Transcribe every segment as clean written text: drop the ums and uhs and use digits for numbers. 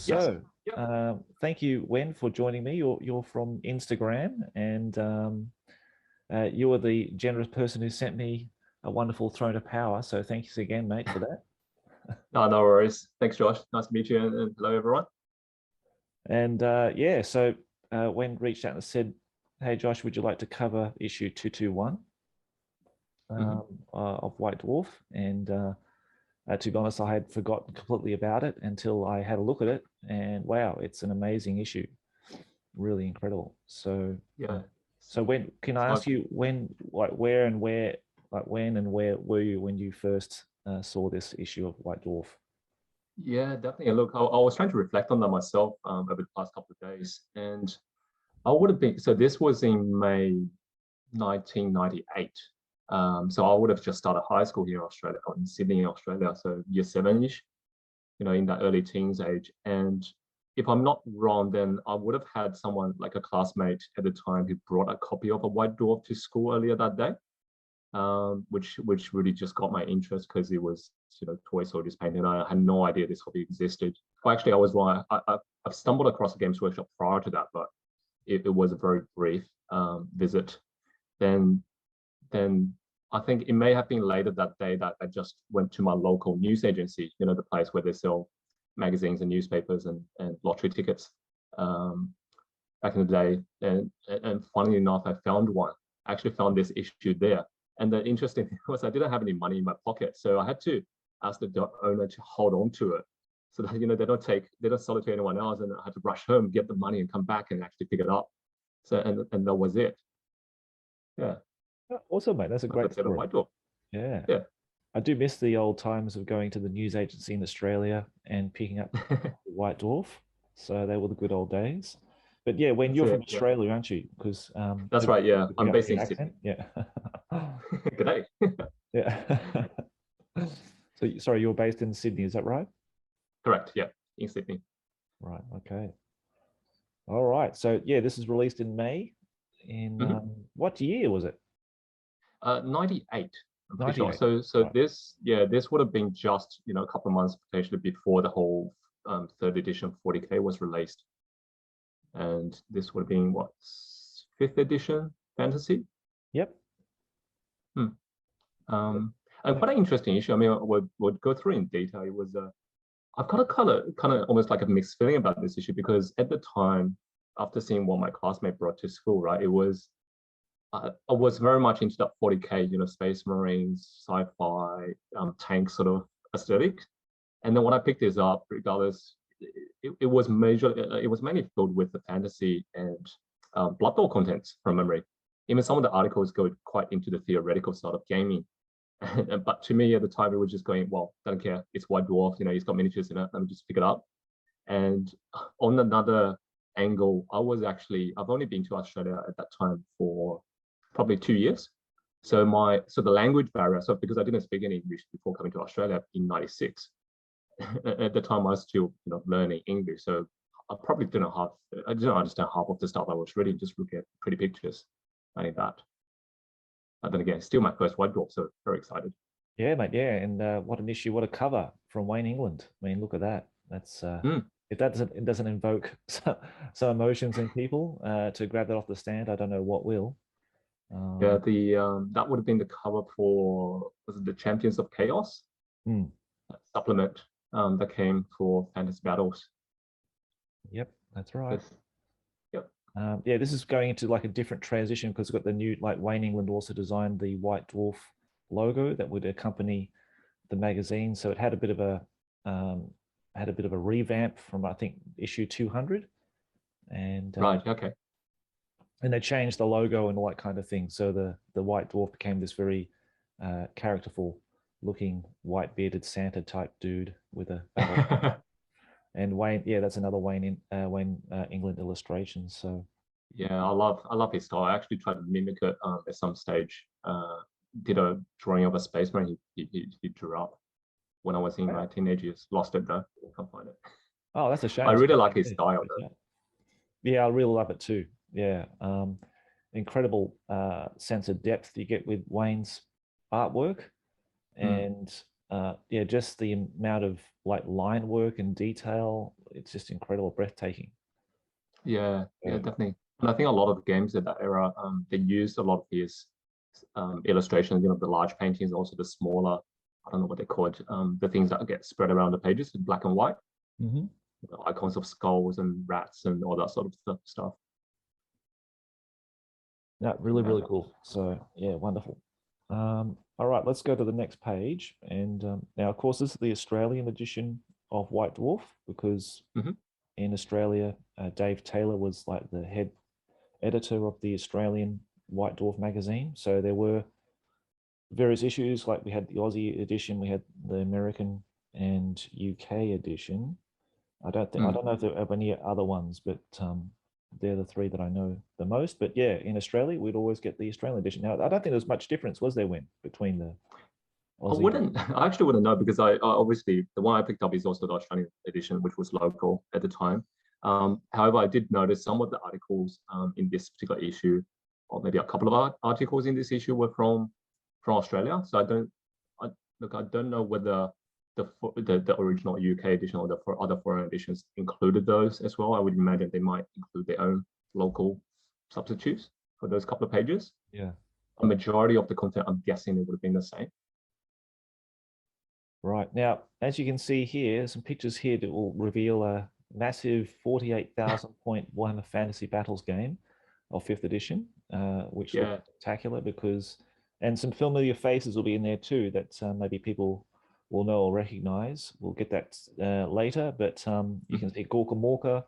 Yes. So thank you, Wen, for joining me. You're from Instagram, and you are the generous person who sent me a wonderful Throne of Power. So thanks again, mate, for that. No worries. Thanks, Josh. Nice to meet you, and hello, everyone. And yeah, so Wen reached out and said, "Hey, Josh, would you like to cover issue 221 of White Dwarf?" And to be honest, I had forgotten completely about it until I had a look at it, and wow, it's an amazing issue, really incredible. So Yeah. so when can I ask you where and where were you when you first saw this issue of White Dwarf? Yeah, definitely. Look, I was trying to reflect on that myself over the past couple of days, and I would have been. So this was in May 1998. So I would have just started high school here in Australia, or in Sydney, Australia. So year seven-ish, in that early teens age. And if I'm not wrong, then I would have had someone like a classmate at the time who brought a copy of a White Dwarf to school earlier that day, which really just got my interest because it was toy soldiers painted. I had no idea this hobby existed. Well, actually, I was wrong. I've stumbled across a Games Workshop prior to that, but it was a very brief visit. Then I think it may have been later that day that I just went to my local news agency, the place where they sell magazines and newspapers and lottery tickets back in the day. And funnily enough, I found one. I actually found this issue there. And the interesting thing was I didn't have any money in my pocket. So I had to ask the owner to hold on to it so that, they don't sell it to anyone else. And I had to rush home, get the money and come back and actually pick it up. So, and that was it. Yeah. Awesome, mate. That's a great story. White Dwarf. Yeah. Yeah. I do miss the old times of going to the news agency in Australia and picking up White Dwarf. So they were the good old days. But yeah, when you're from Australia, aren't you? Because that's right. Yeah, I'm based in Sydney. Yeah. G'day. Yeah. So sorry, you're based in Sydney, is that right? Correct. Yeah, in Sydney. Right. Okay. All right. So yeah, this is released in May. In what year was it? 98. I'm pretty 98. sure. So right. this would have been just a couple of months potentially before the whole third edition 40K was released, and this would have been what, fifth edition fantasy. Yep. And quite an interesting issue. I mean, we'll go through in detail. It was I've got a kind of almost like a mixed feeling about this issue, because at the time, after seeing what my classmate brought to school, right, it was I was very much into that 40K, Space Marines, sci-fi, tank sort of aesthetic. And then when I picked this up, regardless, it was mainly filled with the fantasy and Blood Bowl contents from memory. Even some of the articles go quite into the theoretical side of gaming. But to me at the time, it was just going, well, don't care. It's White Dwarf, he's got miniatures in it. Let me just pick it up. And on another angle, I've only been to Australia at that time for probably 2 years. So the language barrier, so because I didn't speak any English before coming to Australia in 96, at the time I was still learning English. So I probably didn't understand half of the stuff I was reading, just look at pretty pictures. I need that. And then again, still my first White Dwarf, so very excited. Yeah, mate. Yeah, and what an issue! What a cover from Wayne England. I mean, look at that. That's if it doesn't invoke some emotions in people to grab that off the stand, I don't know what will. Yeah, that would have been the cover for, was it the Champions of Chaos supplement that came for Fantasy Battles. Yep, that's right. Yep. Yeah, this is going into like a different transition because we've got the new, like Wayne England also designed the White Dwarf logo that would accompany the magazine. So it had a bit of a revamp from, I think, issue 200. And right, okay. And they changed the logo and all that kind of thing. So the White Dwarf became this very characterful looking white bearded Santa type dude with a battle. And Wayne, yeah, that's another Wayne England illustration. So yeah, I love his style. I actually tried to mimic it at some stage. Did a drawing of a spaceman he drew up when I was in my teenage years. Lost it though. Can't find it. Oh, that's a shame. I really like his style though. Yeah, I really love it too. Yeah, incredible sense of depth you get with Wayne's artwork, and yeah, just the amount of like line work and detail, it's just incredible, breathtaking. Yeah, Yeah. definitely. And I think a lot of the games at that era, they used a lot of these illustrations, the large paintings, also the smaller, I don't know what they call it, the things that get spread around the pages in black and white, Mm-hmm. the icons of skulls and rats and all that sort of stuff. Yeah, really, Yeah. really cool. So yeah, wonderful. All right, let's go to the next page. And now, of course, this is the Australian edition of White Dwarf, because in Australia, Dave Taylor was like the head editor of the Australian White Dwarf magazine. So there were various issues, like we had the Aussie edition, we had the American and UK edition. I don't know if there are any other ones, but they're the three that I know the most. But yeah, in Australia, we'd always get the Australian edition. Now, I don't think there's much difference, was there, Win, between the Aussie? I actually wouldn't know, because I obviously the one I picked up is also the Australian edition, which was local at the time. However, I did notice some of the articles in this particular issue, or maybe a couple of articles in this issue, were from Australia. So I don't know whether the original UK edition or the other foreign editions included those as well. I would imagine they might include their own local substitutes for those couple of pages. Yeah. A majority of the content, I'm guessing, it would have been the same. Right. Now, as you can see here, some pictures here that will reveal a massive 48,000 point Warhammer Fantasy Battles game of 5th edition, which looks spectacular, and some familiar faces will be in there too that maybe people will know or recognize. We'll get that later, but you can see Gorka Morka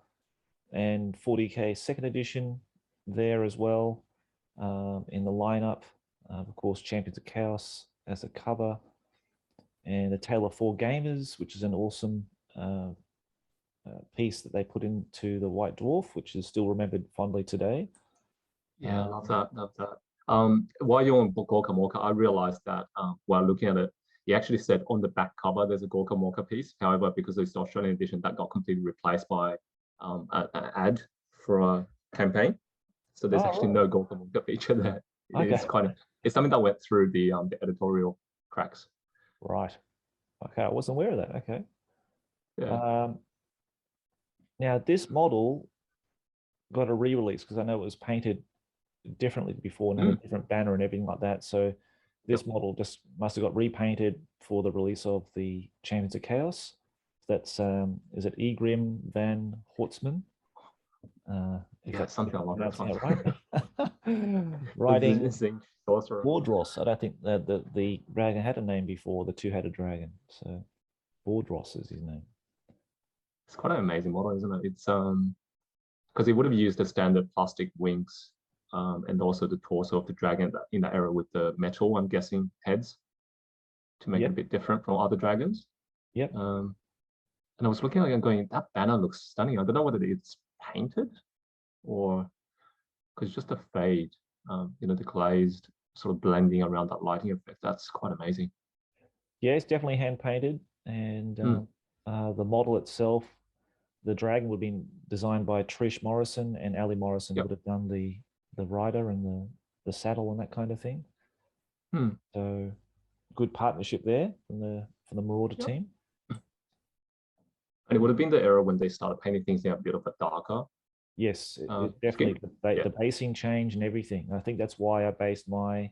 and 40k 2nd edition there as well in the lineup. Of course, Champions of Chaos as a cover, and the Tale of Four Gamers, which is an awesome piece that they put into the White Dwarf, which is still remembered fondly today. Yeah, I love that. Love that. While you're on Gorka Morka, I realized that while looking at it, he actually said on the back cover there's a Gorka Morka piece. However, because it's the Australian edition, that got completely replaced by an ad for a campaign. So there's actually no Gorka Morka feature there. It's something that went through the editorial cracks. Right. Okay, I wasn't aware of that. Okay. Yeah. Now this model got a re-release, because I know it was painted differently before and had a different banner and everything like that. So this model just must have got repainted for the release of the Champions of Chaos. That's is it Egrim van Hortsman? Something along those lines. Right? Writing Bordros. I don't think that the dragon had a name before, the two-headed dragon. So Bordros is his name. It's quite an amazing model, isn't it? It's because he would have used the standard plastic wings and also the torso of the dragon in that era with the metal, I'm guessing, heads to make it a bit different from other dragons. Yep. And I was looking at it and going, that banner looks stunning. I don't know whether it's painted or because just the fade, the glazed sort of blending around that lighting effect. That's quite amazing. Yeah, it's definitely hand painted, and the model itself, the dragon would have been designed by Trish Morrison, and Ali Morrison would have done the rider and the saddle and that kind of thing. So good partnership there from the Marauder team. And it would have been the era when they started painting things a bit of a darker. Yes, it definitely the basing change and everything. I think that's why I based my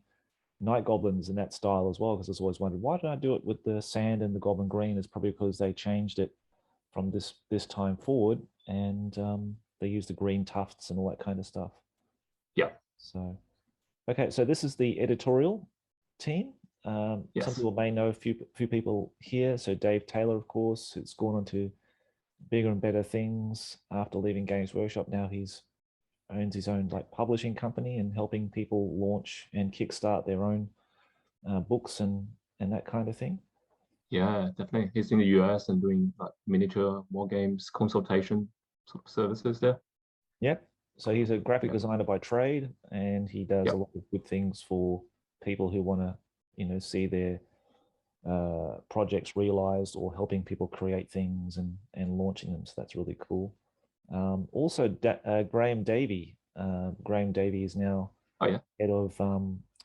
Night Goblins in that style as well, because I was always wondered, why did I do it with the sand and the Goblin Green? It's probably because they changed it from this time forward, and they used the green tufts and all that kind of stuff. Yeah. So, okay, so this is the editorial team. Some people may know a few people here. So Dave Taylor, of course, has gone on to bigger and better things after leaving Games Workshop. Now he's owns his own like publishing company and helping people launch and kickstart their own books and that kind of thing. Yeah, definitely. He's in the US and doing like miniature war games consultation sort of services there. Yep. So he's a graphic designer by trade, and he does a lot of good things for people who want to, see their projects realized, or helping people create things and launching them. So that's really cool. Also, Graham Davey. Graham Davey is now head of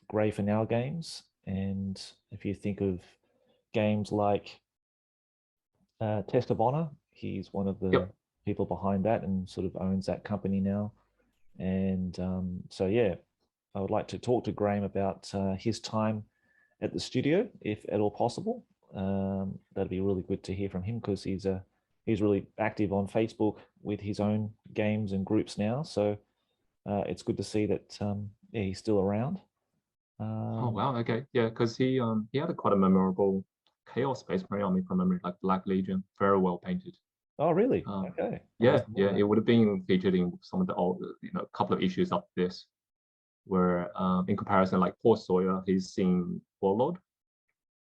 Grey for Now Games. And if you think of games like Test of Honor. He's one of the Yep. people behind that and sort of owns that company now. And so, yeah, I would like to talk to Graham about his time at the studio, if at all possible. That'd be really good to hear from him because he's really active on Facebook with his own games and groups now. So it's good to see that yeah, he's still around. Oh wow, okay, yeah, because he had quite a memorable Chaos Space Marine army from memory, like Black Legion, very well painted. Oh, really? Okay. I wasn't aware of that. It would have been featured in some of the old, a couple of issues up this, where in comparison, like Paul Sawyer, he's seen Warlord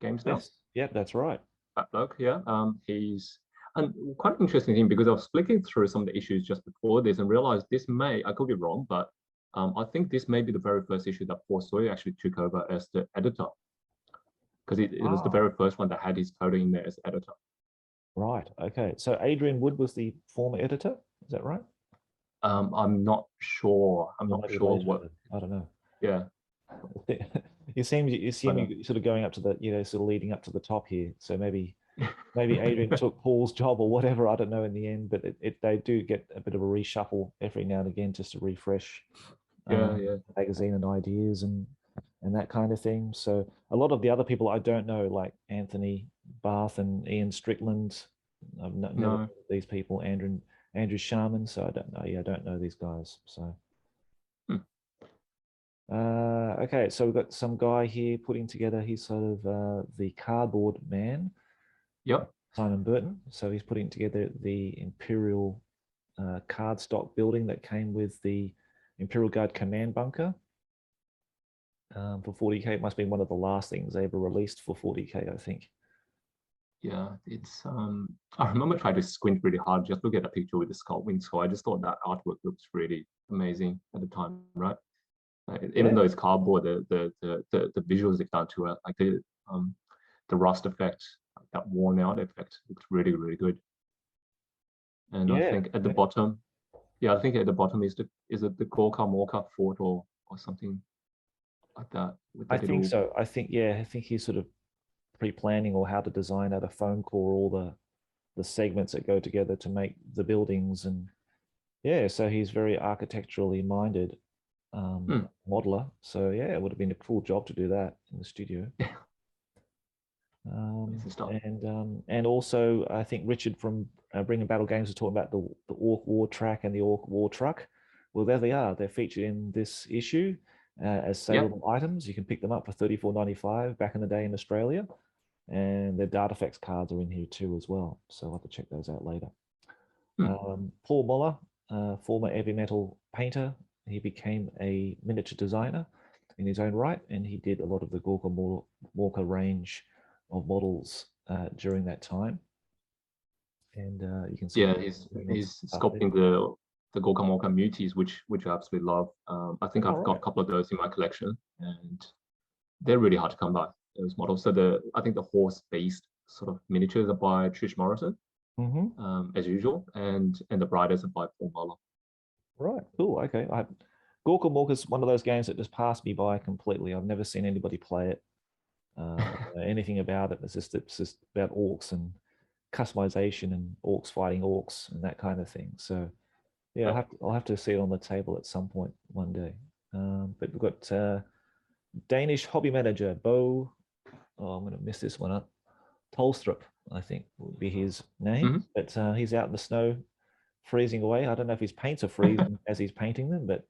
games now. Yes. Yep, that's right. That bloke, yeah. He's and quite an interesting thing because I was flicking through some of the issues just before this and realized I could be wrong, but I think this may be the very first issue that Paul Sawyer actually took over as the editor, because it was the very first one that had his photo in there as editor. Right. Okay. So Adrian Wood was the former editor. Is that right? I'm not sure. I'm not sure what. I don't know. Yeah. You seem you sort of going up to the, sort of leading up to the top here. So maybe Adrian took Paul's job or whatever. I don't know in the end, but they do get a bit of a reshuffle every now and again just to refresh magazine and ideas and that kind of thing. So a lot of the other people I don't know, like Anthony Barth and Ian Strickland, I've never heard of these people. Andrew Sharman. So I don't know. Yeah, I don't know these guys. So. Okay, so we've got some guy here putting together. He's sort of the cardboard man. Yep. Simon Burton. So he's putting together the Imperial cardstock building that came with the Imperial Guard command bunker for 40k. It must be one of the last things they ever released for 40k, I think. Yeah, it's I remember trying to squint really hard, just look at a picture with the skull wings. So I just thought that artwork looks really amazing at the time, right? Even though it's cardboard, the visuals they've done to it, like the rust effect, that worn out effect, looks really, really good. And I think at the bottom, I think at the bottom is it the Gorka Morka fort or something like that. I think so. I think he's sort of pre-planning or how to design at a foam core all the segments that go together to make the buildings, and so he's very architecturally minded modeler. So it would have been a cool job to do that in the studio. And also I think Richard from Bringing Battle Games was talking about the Orc War Track and the Orc War Truck. Well, there they are. They're featured in this issue as saleable items. You can pick them up for $34.95 back in the day in Australia. And their data effects cards are in here too as well. So I'll have to check those out later. Paul Muller, former heavy metal painter. He became a miniature designer in his own right, and he did a lot of the Gorka Morka range of models during that time. And you can see he's sculpting the Gorka Morka muties, which I absolutely love. I think I've got a couple of those in my collection, and they're really hard to come by, those models. So I think the horse-based sort of miniatures are by Trish Morrison, as usual, and the riders are by Paul Muller. Right, cool. Okay, Gorka Morka is one of those games that just passed me by completely. I've never seen anybody play it. Anything about it. It's just about orcs and customization and orcs fighting orcs and that kind of thing. So I'll have to see it on the table at some point one day. But we've got Danish hobby manager Bo. Oh, I'm going to mess this one up. Tolstrup, I think would be his name. But he's out in the snow, freezing away. I don't know if his paints are freezing as he's painting them, but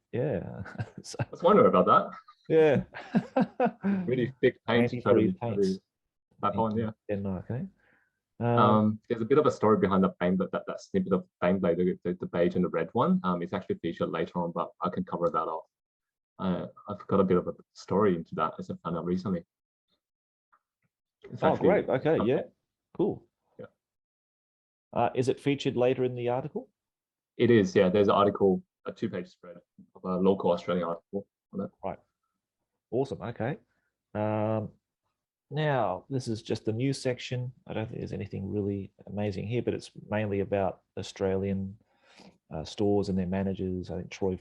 so, I was wondering about that. Yeah. Really thick paint. Paints. Back on, yeah. Denmark, eh? There's a bit of a story behind that that snippet of Baneblade, the beige and the red one. It's actually featured later on, but I can cover that off. I've got a bit of a story into that as I found out recently. Great. Okay, yeah. Cool. Yeah. Is it featured later in the article? It is, yeah. There's an article, a 2-page spread of a local Australian article on that. Right. Awesome. Okay. Now, this is just the news section. I don't think there's anything really amazing here, but it's mainly about Australian stores and their managers. I think Troy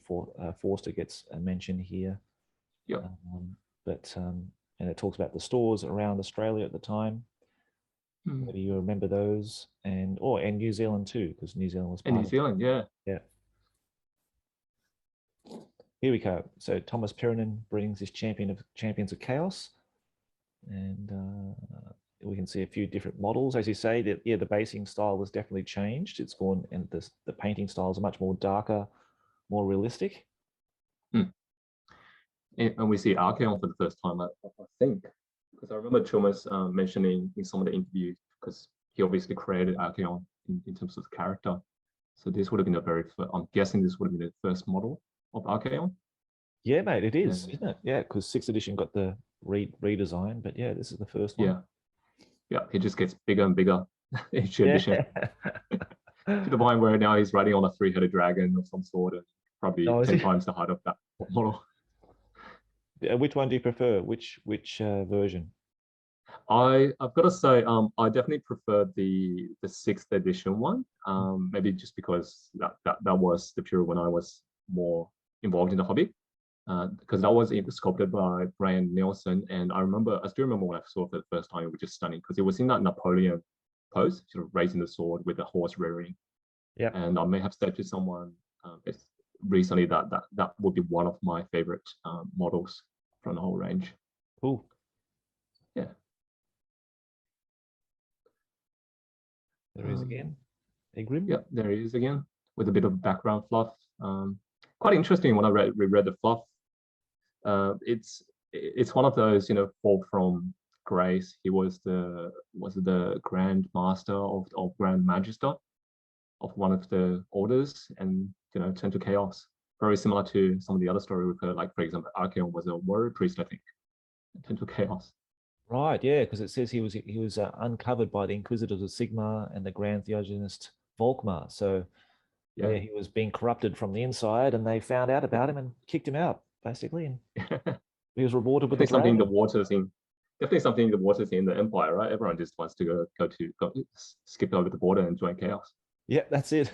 Forster gets a mention here. Yeah. And it talks about the stores around Australia at the time. Maybe you remember those, and New Zealand too, because New Zealand was And part New of Zealand, yeah. yeah. Here we go. So Thomas Pirinen brings his Champions of Chaos, and we can see a few different models. As you say, that the basing style has definitely changed. It's gone, and the painting styles are much more darker, more realistic. And we see Archeon for the first time, I think, because I remember Thomas mentioning in some of the interviews, because he obviously created Archeon in terms of the character. So this would have been the very first, I'm guessing this would have been the first model of Archeon. Yeah, mate, it is, isn't it? Yeah, because 6th edition got the redesign, but yeah, this is the first one. Yeah, he just gets bigger and bigger each edition. To the point where now he's riding on a 3-headed dragon of some sort, and probably 10 times the height of that model. Which one do you prefer? Which version? I've got to say, I definitely prefer the 6th edition one. Maybe just because that was the period when I was more involved in the hobby. Because that was sculpted by Brian Nelson, and I still remember when I saw it for the first time, it was just stunning because it was in that Napoleon pose, sort of raising the sword with the horse rearing. Yeah. And I may have said to someone recently that would be one of my favorite models from the whole range. Cool. Yeah. There he is again. Egrim. Yeah, there he is again with a bit of background fluff. Quite interesting when I reread the fluff. It's one of those, fall from grace. He was the Grand Master of Grand Magister of one of the orders, and turned to chaos. Very similar to some of the other story we've heard, like for example, Archeon was a warrior priest, I think, and turned to chaos. Right, yeah, because it says he was uncovered by the Inquisitors of Sigmar and the Grand Theogenist Volkmar. So yeah, he was being corrupted from the inside, and they found out about him and kicked him out, basically. And he was rewarded with something in the waters definitely something in the waters in the Empire, right? Everyone just wants to go skip over the border and join chaos. Yeah, that's it.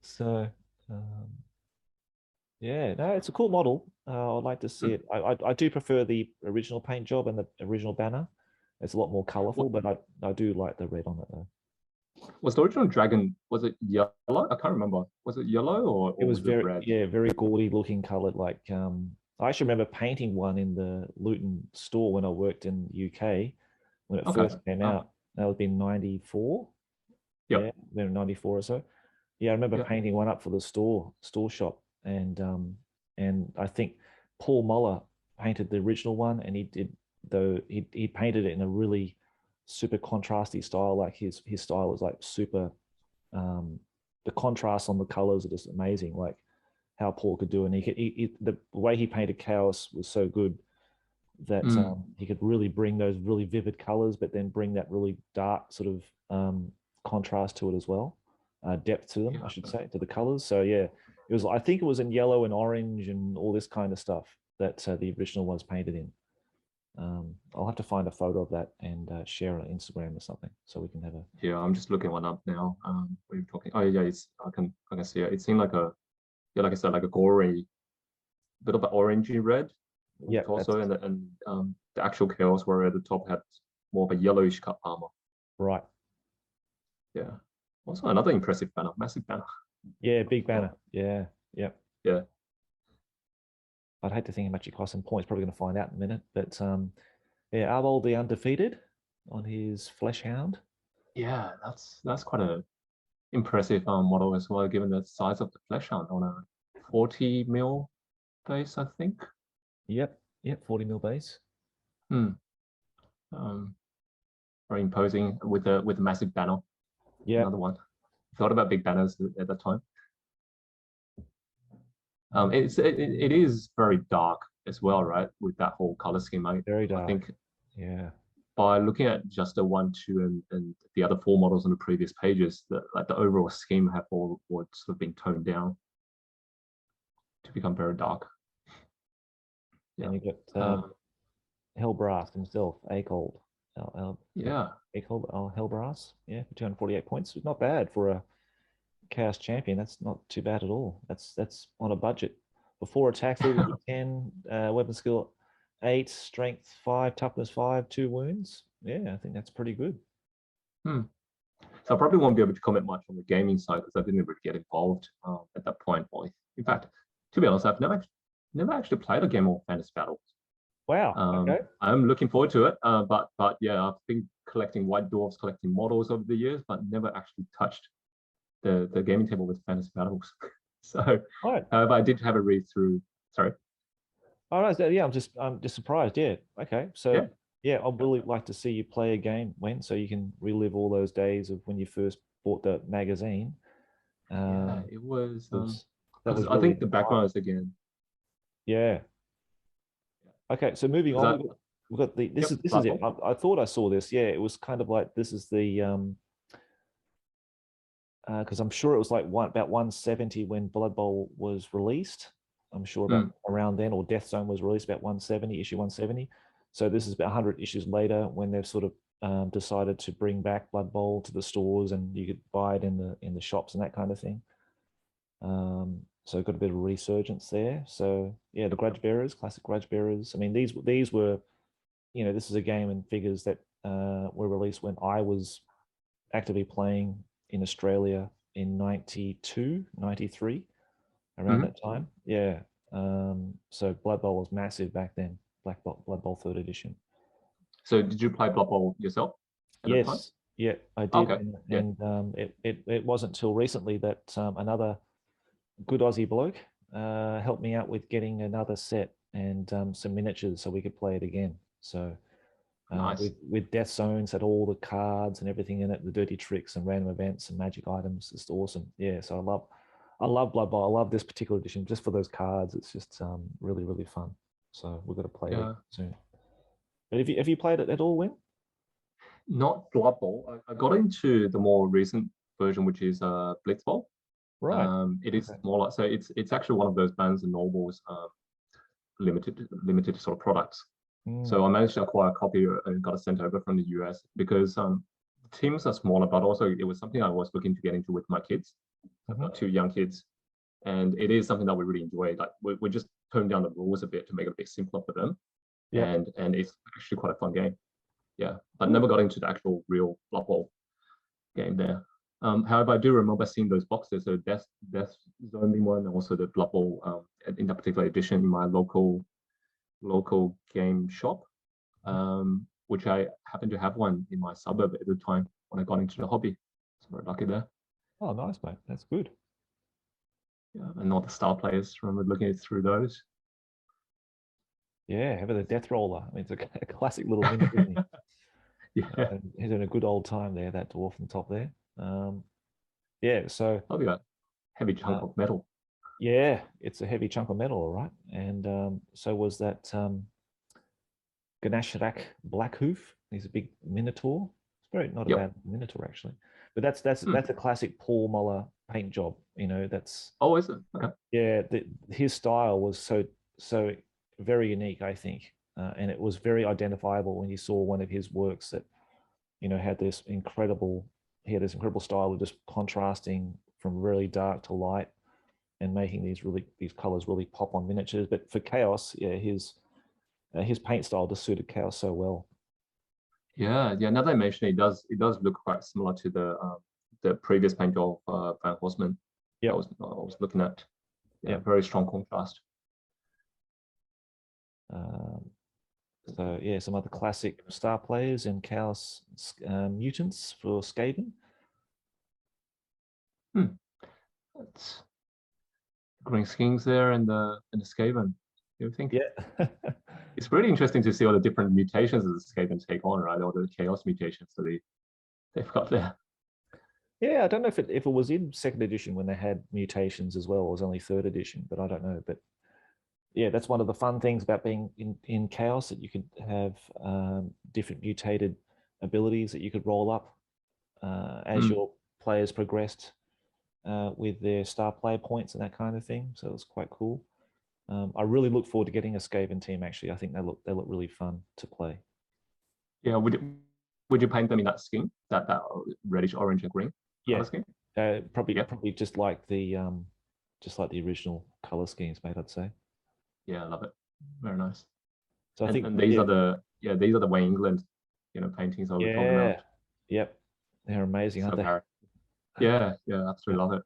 So yeah, no, it's a cool model. I'd like to see it. I do prefer the original paint job and the original banner. It's a lot more colorful, but I do like the red on it though. Was the original dragon, was it yellow? I can't remember. Was it yellow or it was very red? Yeah, very gaudy looking colored. Like I actually remember painting one in the Luton store when I worked in the UK when it first came out. That would be 94. Yep. Yeah, 94 or so. Yeah, I remember painting one up for the store shop, and I think Paul Muller painted the original one, and he painted it in a really super contrasty style. Like his style is like super. The contrast on the colors are just amazing. Like how Paul could do, and the way he painted chaos was so good that he could really bring those really vivid colors, but then bring that really dark sort of contrast to it as well. Depth to them, I should say, to the colors. So yeah, I think it was in yellow and orange and all this kind of stuff that the original was painted in. I'll have to find a photo of that and share it on Instagram or something so we can have a. Yeah, I'm just looking one up now. We're talking. Oh yeah, I can see it. It seemed like like I said, like a gory, bit of an orangey red. Yeah. Also, and the actual chaos warrior at the top had more of a yellowish cut armor. Right. Yeah. Also another impressive banner, massive banner. Yeah, big banner. Yeah. Yep. Yeah. I'd hate to think how much it costs in points. Probably going to find out in a minute. But yeah, Arvold the Undefeated on his Flesh Hound. Yeah, that's quite a impressive model as well, given the size of the Flesh Hound on a 40 mil base, I think. Yep, 40 mil base. Very imposing with a massive banner. Yeah. Another one. Thought about big banners at that time. It is very dark as well, right? With that whole color scheme. Very dark. I think. Yeah. By looking at just the 1, 2, and the other 4 models on the previous pages, the overall scheme have all sort of been toned down to become very dark. Yeah. And you got Hellbrass himself, Akold. Akold, Hellbrass. Yeah, for 248 points. Not bad for a Chaos champion. That's not too bad at all. That's on a budget. Before attack, 10, weapon skill 8, strength 5, toughness 5, 2 wounds. yeah, I think that's pretty good. Hmm. So I probably won't be able to comment much on the gaming side because I didn't really get involved at that point. Or in fact, to be honest, I've never actually played a game of Fantasy Battles. Wow. Okay. I'm looking forward to it. But yeah, I've been collecting White Dwarfs, collecting models over the years, but never actually touched the gaming table with Fantasy Battles. So, All right. but I did have a read through. Sorry. All right. Yeah, I'm just surprised. Yeah. Okay. So Yeah. yeah, I'd really like to see you play a game when so you can relive all those days of when you first bought the magazine. Yeah, it was That because was I really think the background is again. yeah. Okay, so moving Because on, we've got the yep, this is Blood it. Bowl. I thought I saw this. Yeah, it was kind of like this is the because I'm sure it was like about 170 when Blood Bowl was released. I'm sure about around then, or Death Zone was released about 170, issue 170. So this is about 100 issues later when they've sort of decided to bring back Blood Bowl to the stores and you could buy it in the shops and that kind of thing. So got a bit of a resurgence there. So yeah, the Grudge Bearers, classic Grudge Bearers. I mean, these were, you know, this is a game and figures that were released when I was actively playing in Australia in 92, 93, around that time. Yeah. So Blood Bowl was massive back then, Blood Bowl 3rd edition. So did you play Blood Bowl yourself at that time? Yes. Yeah, I did. Okay. And it wasn't until recently that another good Aussie bloke helped me out with getting another set and some miniatures so we could play it again. So Nice. with Death Zones had all the cards and everything in it, the dirty tricks and random events and magic items. It's awesome. Yeah, so I love Blood Bowl. I love this particular edition just for those cards. It's just really, really fun. So we're going to play it soon. But have you played it at all, Win? Not Blood Bowl. I got into the more recent version, which is Blitz Bowl. Right. It is smaller, so it's actually one of those Barnes and Nobles limited sort of products. So I managed to acquire a copy and got it sent over from the US because teams are smaller, but also it was something I was looking to get into with my kids. I've got 2 young kids, and it is something that we really enjoy. Like we just toned down the rules a bit to make it a bit simpler for them, and it's actually quite a fun game. Yeah, but never got into the actual real Blood Bowl game there. However, I do remember seeing those boxes, so Death Zone being one, and also the Blood Bowl in that particular edition in my local game shop, which I happened to have one in my suburb at the time when I got into the hobby. So very lucky there. Oh, nice, mate. That's good. Yeah, and all the star players. Remember looking through those. Yeah, have the Death Roller. I mean, it's a classic little mini, isn't he? Yeah, He's having a good old time there, that dwarf on the top there. Yeah, so I'll be a heavy chunk of metal. yeah, it's a heavy chunk of metal, all right. And so was that Ganashrak Blackhoof. He's a big minotaur. It's very not a bad minotaur actually, but that's a classic Paul Muller paint job. You know, that's is it? Okay. Yeah, his style was so very unique, I think, and it was very identifiable when you saw one of his works that, you know, had this incredible style of just contrasting from really dark to light and making these colors really pop on miniatures. But for Chaos, yeah, his paint style just suited Chaos so well. Yeah. Now that I mention it, it does look quite similar to the previous paint job of Van Horseman. Yeah, I was looking at. Yeah, very strong contrast. So yeah, some other classic star players and Chaos mutants for Skaven. That's green skins there and the Skaven. You think? Yeah. It's really interesting to see all the different mutations that the Skaven take on, right? All the chaos mutations that they've got there. Yeah, I don't know if it was in 2nd edition when they had mutations as well, or it was only 3rd edition, but I don't know. But yeah, that's one of the fun things about being in Chaos, that you could have different mutated abilities that you could roll up as your players progressed with their star player points and that kind of thing. So it was quite cool. I really look forward to getting a Skaven team. Actually, I think they look really fun to play. Yeah, would you paint them in that skin, that reddish orange and green color scheme? Probably just like the original color schemes, mate. I'd say. Yeah, I love it. Very nice. So I think these are the Way England paintings I was talking about. Yep. They're amazing, aren't they? Yeah, absolutely love it.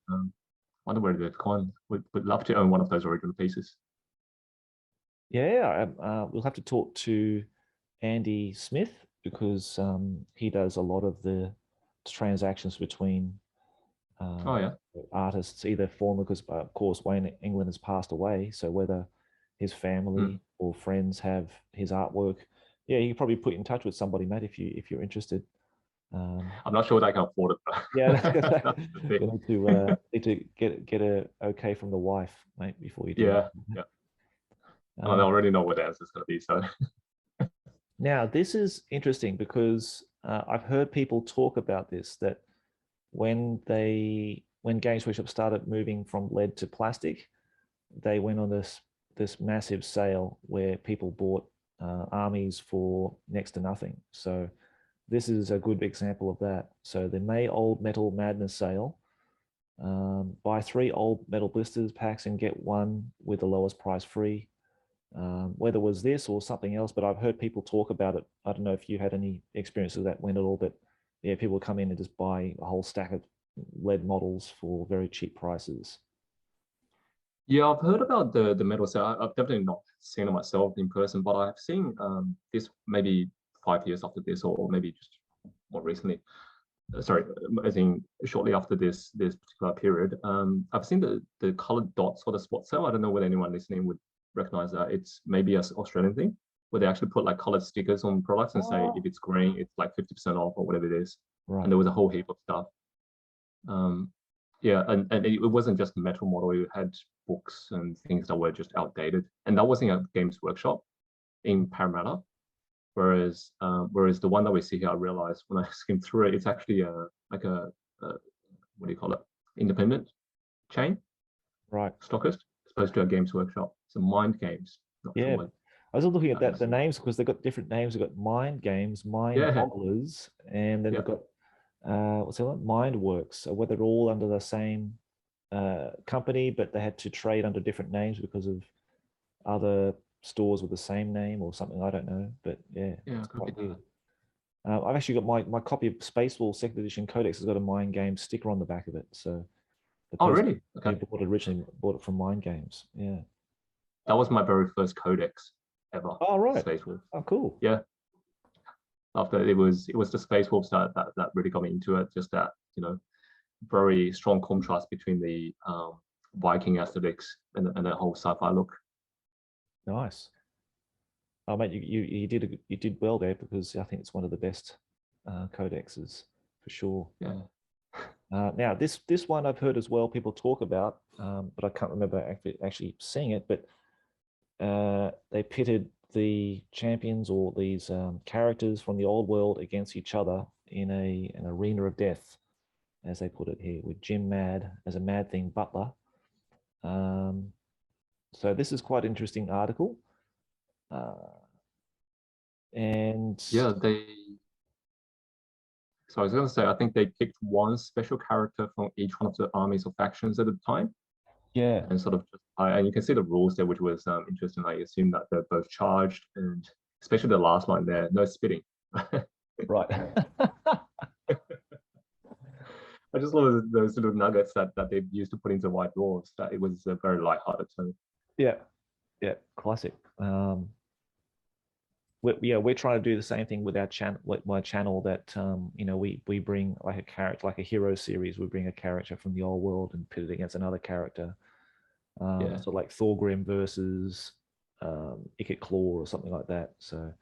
Wonder where they've gone. Would love to own one of those original pieces. Yeah, we'll have to talk to Andy Smith because he does a lot of the transactions between Oh yeah. artists, either former, because of course Wayne England has passed away. So whether his family or friends have his artwork, yeah, you can probably put you in touch with somebody, Matt, if you're interested. I'm not sure that I can afford it. Yeah, That's the thing. you need to get a okay from the wife, mate, before you do Yeah. that. I already know what the answer is going to be. So now this is interesting because I've heard people talk about this, that when Games Workshop started moving from lead to plastic, they went on this massive sale where people bought armies for next to nothing. So this is a good example of that. So the May Old Metal Madness sale, buy 3 old metal blisters packs and get 1 with the lowest price free. Whether it was this or something else, but I've heard people talk about it. I don't know if you had any experiences of that when at all, but yeah, people come in and just buy a whole stack of lead models for very cheap prices. yeah, I've heard about the metal set. I've definitely not seen it myself in person, but I've seen this maybe 5 years after this, or maybe just more recently. Sorry, as in shortly after this particular period. I've seen the colored dots for the spot sale. I don't know whether anyone listening would recognize that. It's maybe an Australian thing where they actually put like colored stickers on products and say if it's green, it's like 50% off or whatever it is. Right. And there was a whole heap of stuff. Yeah, and it wasn't just the metal model. It had books and things that were just outdated. And that wasn't a Games Workshop in Parramatta. Whereas the one that we see here, I realized when I skimmed through it, it's actually like a what do you call it? Independent chain, Right. stockist, as opposed to a Games Workshop. So Mind Games. Not Yeah. sure I was looking at that, the names, because they've got different names. They've got Mind Games, Mind Bogglers, and then they've got what's the other one? Mind Works. So whether they're all under the same company, but they had to trade under different names because of other stores with the same name or something. I don't know, but yeah, it's quite weird. I've actually got my copy of Spacewall Second Edition Codex has got a Mind Games sticker on the back of it. So the person really? Okay. who originally bought it from Mind Games. Yeah. That was my very first codex ever. Oh right. Space Wolves. Oh cool. Yeah. After it was the Space Wolves that really got me into it. Just that, very strong contrast between the Viking aesthetics and the whole sci-fi look. Nice. Oh mate, you did well there, because I think it's one of the best codexes for sure. Yeah. Now this one I've heard as well people talk about, but I can't remember actually seeing it. But they pitted the champions, or these characters from the old world, against each other in an arena of death, as they put it here, with Jim Mad as a Mad Thing Butler. So this is quite an interesting article. And yeah, so I was going to say, I think they picked one special character from each one of the armies or factions at the time. Yeah. And sort of and you can see the rules there, which was interesting. I assume that they're both charged, and especially the last line there, no spitting. Right. I just love those little nuggets that they used to put into White Dwarfs. That it was a very light-hearted tone. Yeah, classic. We're trying to do the same thing with our channel, my channel. That we bring like a character, like a hero series. We bring a character from the old world and pit it against another character. So like Thorgrim versus Ikit Claw or something like that. So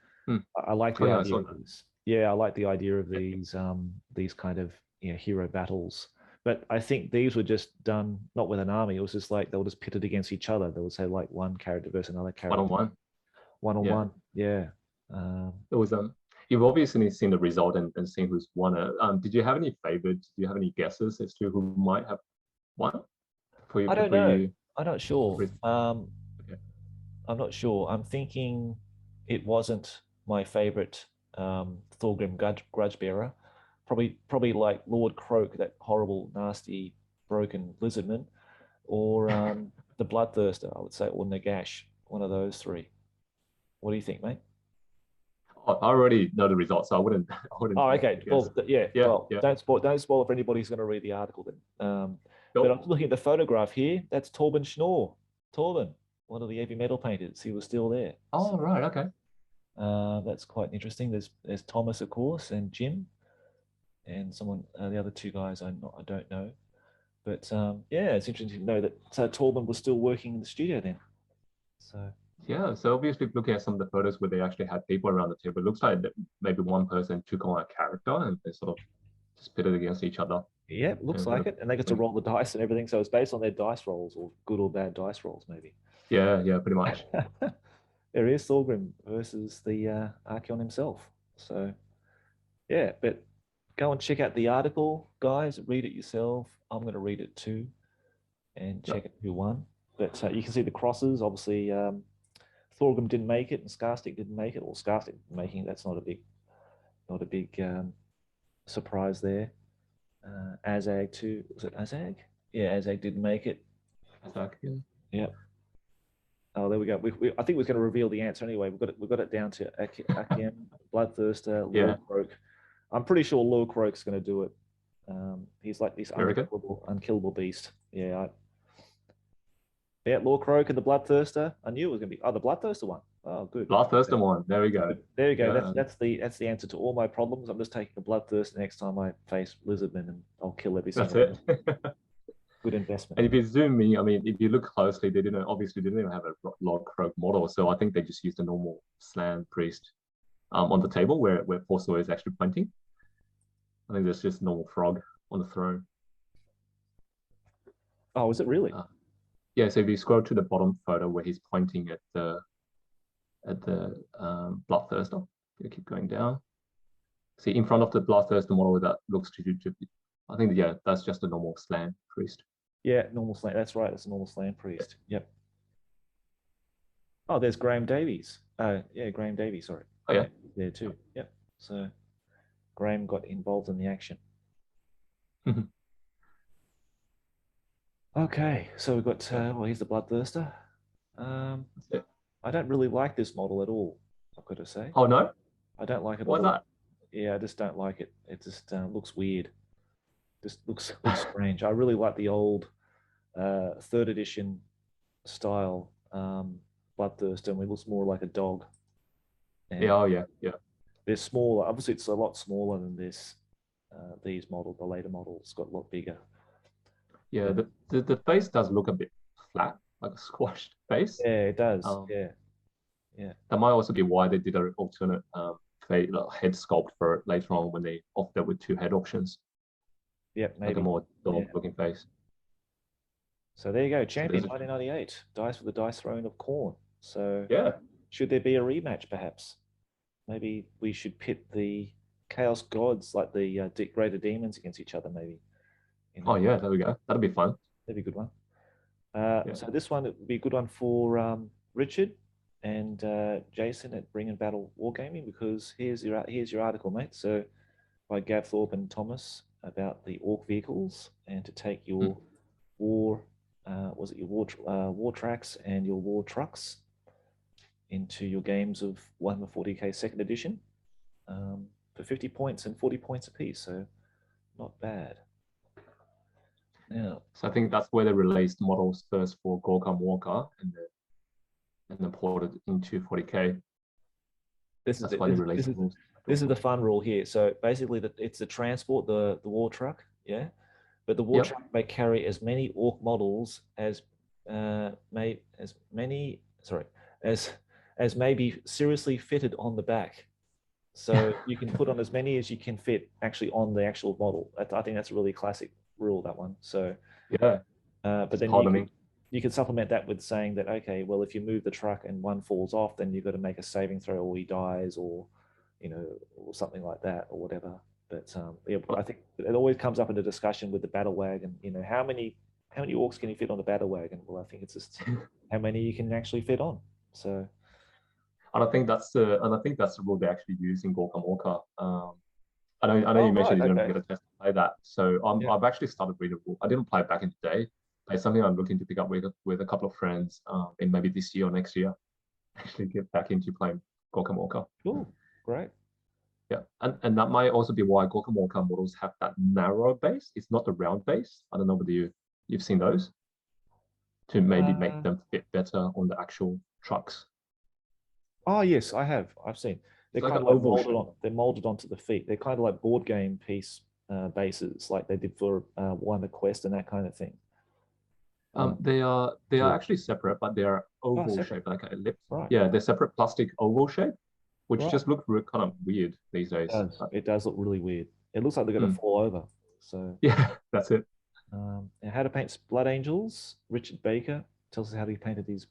I like the idea of this. Yeah, I like the idea of these kind of hero battles. But I think these were just done not with an army. It was just like they were just pitted against each other. They would say like one character versus another character. One on one. Yeah. It was you've obviously seen the result and seen who's won it. Did you have any favorites? Do you have any guesses as to who might have won? I don't know. I'm not sure. Okay. I'm not sure. I'm thinking it wasn't my favorite Thorgrim Grudgebearer. Probably like Lord Croak, that horrible, nasty, broken lizardman, or the Bloodthirster, I would say, or Nagash, one of those three. What do you think, mate? I already know the results, so I wouldn't. I wouldn't. Oh, okay. guess. Well, yeah. Yeah, Well, yeah. don't spoil if anybody's going to read the article then. But Sure. I'm looking at the photograph here. That's Torben Schnorr. Torben, one of the heavy metal painters. He was still there. Oh, right. Okay. That's quite interesting. There's Thomas, of course, and Jim, and someone. The other two guys I don't know. But yeah, it's interesting to know that Torben was still working in the studio then. So Yeah. So obviously, looking at some of the photos where they actually had people around the table, it looks like that maybe one person took on a character and they sort of just pitted against each other. yeah, looks And sort like of, it. And they get to roll the dice and everything. So it's based on their dice rolls, or good or bad dice rolls, maybe. yeah, yeah, pretty much. There is Thorgrim versus the Archeon himself. So yeah, but go and check out the article, guys. Read it yourself. I'm going to read it too, and check out who won. But you can see the crosses. Obviously, Thorgrim didn't make it, and Scarstick didn't make it. Or Scarstick making it, that's not a big surprise there. Azag too. Was it Azag? Yeah, Azag didn't make it. Exactly. Yeah. Oh, there we go. I think we're going to reveal the answer anyway. We've got it down to Akiem, Bloodthirster, Yeah. Lord. I'm pretty sure Lord-Croak's going to do it. He's like this Very good. unkillable beast. Yeah. Yeah, Lord-Croak and the Bloodthirster. I knew it was going to be. Oh, the Bloodthirster one. Oh, good. Bloodthirster one. There we go. There you go. Yeah. That's the answer to all my problems. I'm just taking a Bloodthirster next time I face Lizardmen, and I'll kill every That's single it. one. Good investment. And if you zoom in, I mean, if you look closely, they didn't even have a log croak model. So I think they just used a normal slan priest on the table where Forster is actually pointing. I think there's just a normal frog on the throne. Oh, is it really? Yeah, so if you scroll to the bottom photo where he's pointing at the Bloodthirster, you keep going down. See, in front of the Bloodthirster model that looks to I think, yeah, that's just a normal slan priest. Yeah, normal slan. That's right. It's a normal slan priest. Yep. Oh, there's Graham Davies. Yeah, Graham Davies. Sorry. Oh yeah, there too. Yep. So Graham got involved in the action. Okay, so we've got well, here's the Bloodthirster. I don't really like this model at all, I've got to say. Oh no? I don't like it Why's at all. that? Yeah, I just don't like it. It just looks weird. Just looks strange. I really like the old third edition style Bloodthirster, and it looks more like a dog. And Yeah, oh yeah, yeah. they're smaller. Obviously, it's a lot smaller than this. These models, the later models, got a lot bigger. Yeah, the face does look a bit flat, like a squashed face. Yeah, it does. Yeah. That might also be why they did an alternate head sculpt for it later on when they opted with two head options. Yep, maybe. Like a more dog-looking face. So there you go, champion 1998, dice for the dice throne of Khorne. So yeah, should there be a rematch, perhaps? Maybe we should pit the Chaos Gods, like the greater demons, against each other, maybe. Oh yeah, there we go. That'll be fun. That'd be a good one. So this one would be a good one for Richard and Jason at Bring and Battle Wargaming, because here's your article, mate. So by Gav Thorpe and Thomas about the Orc Vehicles, and to take your war tracks and your war trucks into your games of Warhammer 40k second edition for 50 points and 40 points apiece. So not bad. Now, so I think that's where they released models first for Gorka Walker and then ported into 40k. This is the fun rule here. So basically, it's the transport, the war truck, yeah. But the war truck may carry as many orc models as may be seriously fitted on the back. So you can put on as many as you can fit actually on the actual model. I think that's a really classic rule, that one. So yeah, but then you can supplement that with saying that, okay, well, if you move the truck and one falls off, then you've got to make a saving throw, or he dies, or or something like that, or whatever. But yeah, I think it always comes up in a discussion with the battle wagon. How many orcs can you fit on the battle wagon? Well, I think it's just how many you can actually fit on. So, and I think that's the rule they actually use in Gorka Walker. I know you mentioned you didn't get a test to play that, so I've actually started reading the rule. I didn't play it back in the day. It's something I'm looking to pick up with a couple of friends in maybe this year or next year. Actually get back into playing Gorka Walker. Cool. Great. Yeah, and that might also be why Gorkamorka models have that narrow base. It's not the round base. I don't know whether you've seen those to maybe make them fit better on the actual trucks. Oh yes, I have. I've seen. They're It's like kind an of like oval molded shape. on. They're molded onto the feet. They're kind of like board game piece bases, like they did for Warhammer Quest and that kind of thing. They are actually separate, but they are oval separate. shape, like an ellipse. Right. Yeah, they're separate plastic oval shape, which Right. just look kind of weird these days. It does look really weird. It looks like they're going to fall over. So yeah, that's it. And how to paint Blood Angels. Richard Baker tells us how he painted these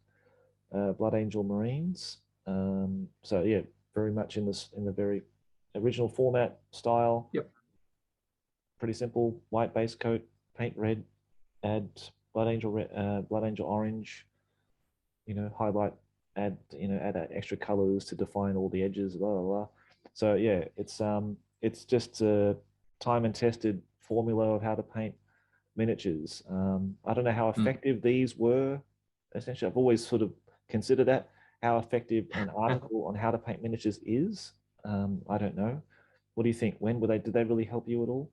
Blood Angel Marines. So yeah, very much in the very original format style. Yep. Pretty simple. White base coat, paint red, add Blood Angel red, Blood Angel orange. Highlight, add extra colors to define all the edges. Blah blah blah. So yeah, it's just a time and tested formula of how to paint miniatures. I don't know how effective these were. Essentially, I've always sort of considered that how effective an article on how to paint miniatures is. I don't know. What do you think? Did they really help you at all?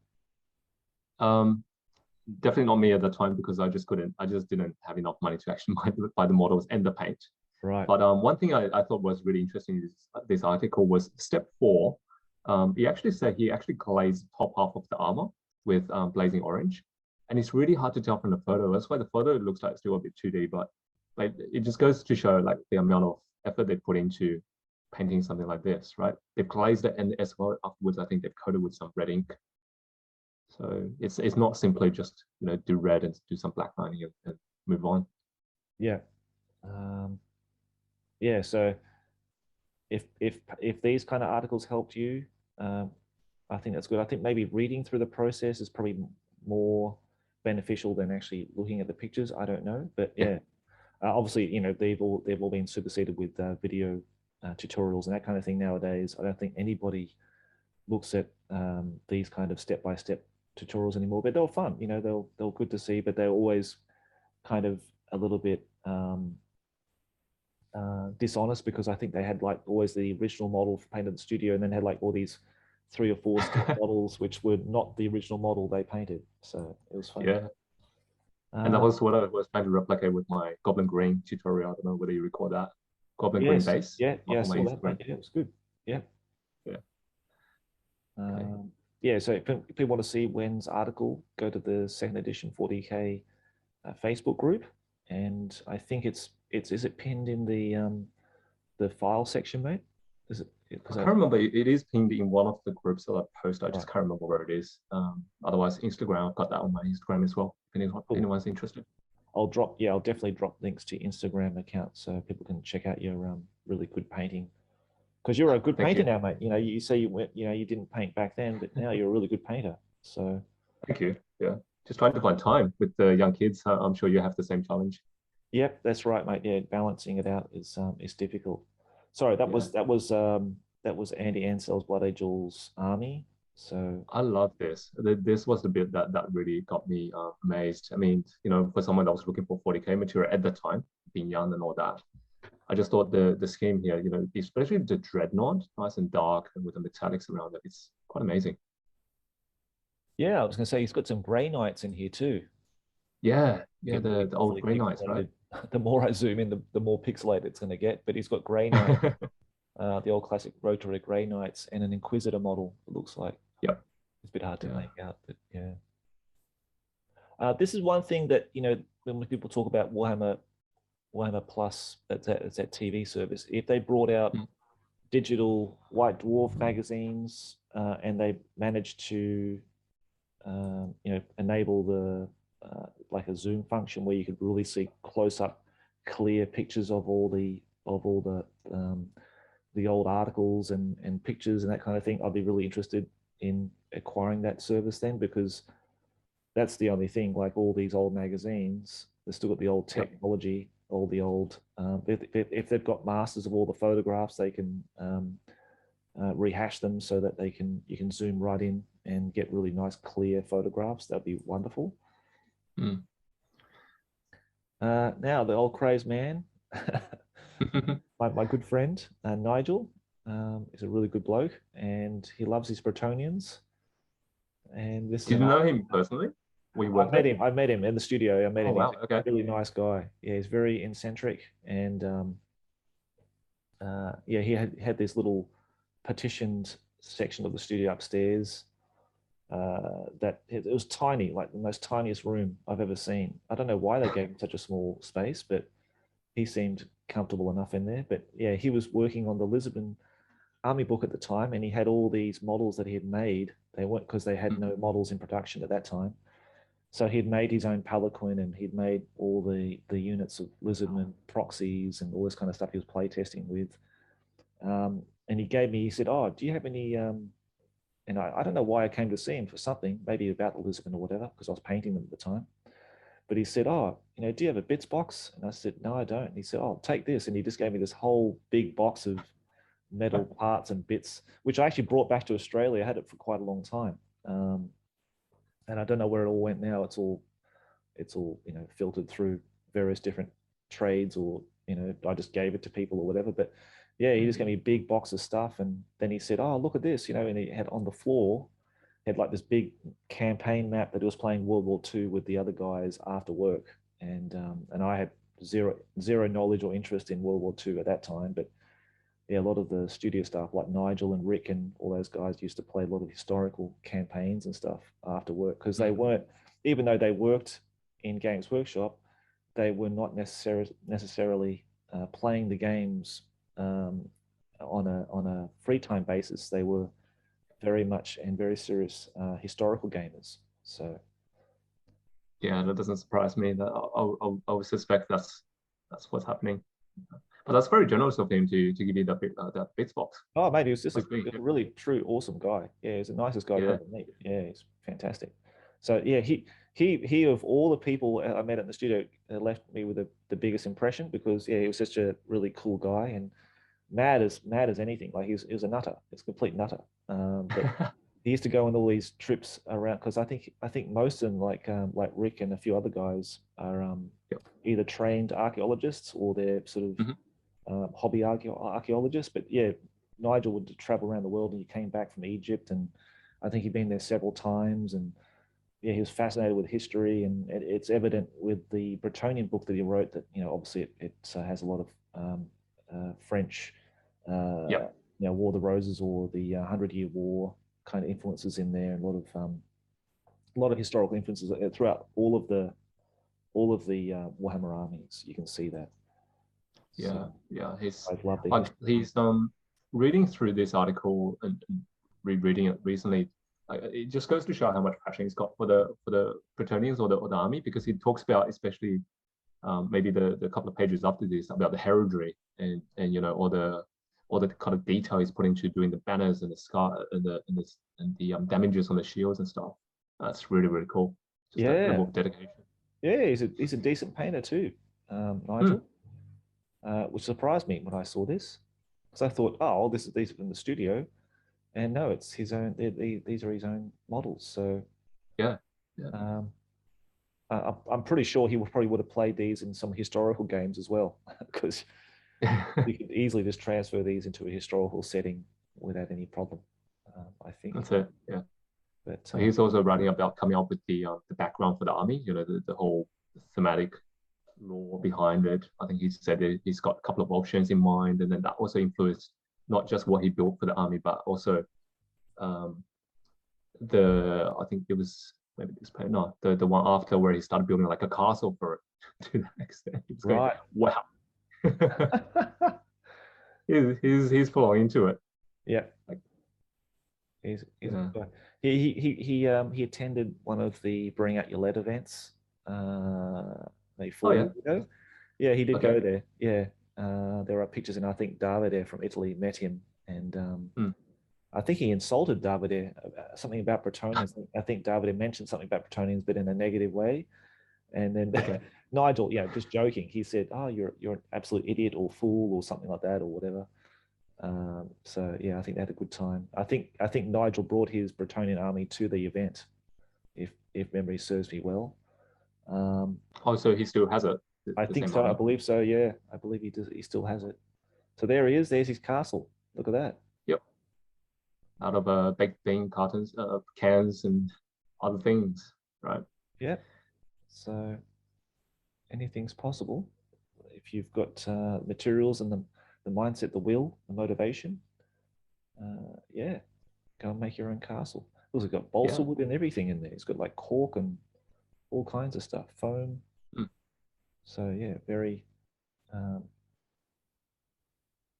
Definitely not me at the time because I just didn't have enough money to actually buy the models and the paint. Right. But one thing I thought was really interesting in this article was step 4. He actually said he actually glazed top half of the armor with blazing orange. And it's really hard to tell from the photo. That's why the photo looks like still a bit 2D, but like it just goes to show like the amount of effort they put into painting something like this, right? They've glazed it, and as well afterwards, I think they've coated with some red ink. So it's not simply just do red and do some black lining and move on. Yeah. Yeah. So if these kind of articles helped you, I think that's good. I think maybe reading through the process is probably more beneficial than actually looking at the pictures. I don't know, but yeah, obviously, they've all been superseded with video tutorials and that kind of thing nowadays. I don't think anybody looks at these kind of step-by-step tutorials anymore, but they're fun. They're good to see, but they're always kind of a little bit dishonest because I think they had like always the original model painted in the studio and then had like all these 3 or 4 models which were not the original model they painted. So it was fun. Yeah. And that was what I was trying to replicate with my Goblin Green tutorial. I don't know whether you record that. Goblin Green base. Yeah, I saw that. Yeah, it was good. Yeah. Yeah. Yeah, so if people want to see Wen's article, go to the 2nd edition 40K Facebook group, and I think is it pinned in the file section, mate? Is it? I can't remember. It is pinned in one of the groups that I post. I just can't remember where it is. Otherwise, Instagram. I've got that on my Instagram as well. If anyone's interested, I'll definitely drop links to Instagram account so people can check out your really good painting. Because you're a good painter now, mate. You say you didn't paint back then, but now you're a really good painter. So thank you. Yeah, just trying to find time with the young kids. I'm sure you have the same challenge. Yep, that's right, mate. Yeah, balancing it out is difficult. Sorry, that was Andy Ansell's Blood Angels Army. So I love this. This was the bit that really got me amazed. I mean, for someone that was looking for 40K material at the time, being young and all that, I just thought the scheme here, especially the dreadnought, nice and dark and with the metallics around it, it's quite amazing. Yeah, I was going to say he's got some Grey Knights in here too. Yeah, the old Grey Knights, right? The more I zoom in, the more pixelated it's going to get. But he's got Grey Knights, the old classic rotary Grey Knights, and an Inquisitor model. It looks like. Yep. It's a bit hard to make out, but yeah. This is one thing that when people talk about Warhammer Plus, that's that TV service. If they brought out digital White Dwarf magazines and they managed to enable the like a zoom function where you could really see close up clear pictures of all the old articles and pictures and that kind of thing, I'd be really interested in acquiring that service then, because that's the only thing, like all these old magazines, they've still got the old technology, all the old if they've got masters of all the photographs, they can rehash them so that you can zoom right in and get really nice clear photographs. That'd be wonderful. Now the old crazed man, my good friend Nigel, He's a really good bloke, and he loves his Bretonians. And this is Did you know him personally? We I worked met there? him. I met him in the studio. I met Oh him. He's wow, okay. a really nice guy. Yeah, he's very eccentric, and yeah, he had this little partitioned section of the studio upstairs. That it was tiny, like the most tiniest room I've ever seen. I don't know why they gave him such a small space, but he seemed comfortable enough in there. But yeah, he was working on the Lisbon army book at the time, and he had all these models that he had made. They weren't because they had Mm. no models in production at that time. So he'd made his own Palanquin, and he'd made all the units of Lisbon proxies and all this kind of stuff he was playtesting with. And he said, "Oh, do you have any?" And I don't know why I came to see him for something, maybe about Lisbon or whatever, because I was painting them at the time. But he said, "Oh, do you have a bits box?" And I said, "No, I don't." And he said, "Oh, take this." And he just gave me this whole big box of metal parts and bits, which I actually brought back to Australia. I had it for quite a long time. And I don't know where it all went now. It's all filtered through various different trades, or I just gave it to people or whatever. But yeah, he just gave me a big box of stuff, and then he said, "Oh, look at this," and he had on the floor, he had like this big campaign map that he was playing World War II with the other guys after work, and I had zero knowledge or interest in World War II at that time. But yeah, a lot of the studio staff like Nigel and Rick and all those guys used to play a lot of historical campaigns and stuff after work, because they weren't, even though they worked in Games Workshop, they were not necessarily playing the games on a free time basis. They were very much and very serious historical gamers. So Yeah, that doesn't surprise me. That I would suspect that's what's happening. But that's very generous of him to give you that bits box. oh mate, he was just That's really a good. really true awesome guy. Yeah, he's the nicest guy I've Yeah, ever met. Yeah, he's fantastic. So yeah, he of all the people I met in the studio left me with the biggest impression, because yeah, he was such a really cool guy, and mad as anything. Like he was a nutter. It's a complete nutter. But he used to go on all these trips around, because I think most of them, like Rick and a few other guys, are yep. either trained archaeologists or they're sort of Mhm. hobby archaeologists. But yeah, Nigel would travel around the world, and he came back from Egypt, and I think he'd been there several times, and yeah, he was fascinated with history, and it's evident with the Bretonian book that he wrote that obviously it has a lot of French, Yep. War of the Roses or the Hundred Year War kind of influences in there, and a lot of historical influences throughout all of the Warhammer armies. You can see that. Yeah, So yeah. I love the Like history. he's reading through this article and rereading it recently. It just goes to show how much passion he's got for the Bretonians or the army, because he talks about, especially maybe the couple of pages after this, about the heraldry and all the kind of detail he's put into doing the banners and the scar and the damages on the shields and stuff. That's really really cool. Just that Yeah, level of dedication. yeah, he's a decent painter too, Hmm. Nigel, which surprised me when I saw this, because I thought, oh, these are from the studio, and no, it's his own. These are his own models. So Yeah, yeah. um, I'm pretty sure he probably would have played these in some historical games as well, because you could easily just transfer these into a historical setting without any problem. I think, That's it. Yeah. but He's also writing about coming up with the background for the army. The whole thematic lore behind it. I think he said that he's got a couple of options in mind, and then that also influenced not just what he built for the army, but also um, I think it was maybe this page, no, the one after, where he started building like a castle for it to the extent. He was going, right, wow. he's falling into it. yeah, Like, he's a yeah. good guy. He attended one of the Bring Out Your Lead events, maybe Oh 4 yeah. years ago. Yeah, he did Okay. go there. Yeah, there are pictures, and I think Davide from Italy met him, and Hmm. I think he insulted Davide, something about Bretonians. I think Davide mentioned something about Bretonians, but in a negative way. And then Okay. Nigel, just joking, he said, "Oh, you're an absolute idiot or fool or something like that or whatever." So yeah, I think they had a good time. I think Nigel brought his Bretonian army to the event, if memory serves me well. Um, Oh, so he still has it, I the think same so. I army. believe so. Yeah, I believe he does. He still has it. So there he is. There's his castle. Look at that. Yep. Out of baked bean cartons, cans, and other things, right? Yep. So anything's possible if you've got materials and the mindset, the will, the motivation. Yeah, go and make your own castle. Also got balsa wood and everything in there. It's got like cork and all kinds of stuff, foam. So yeah, very.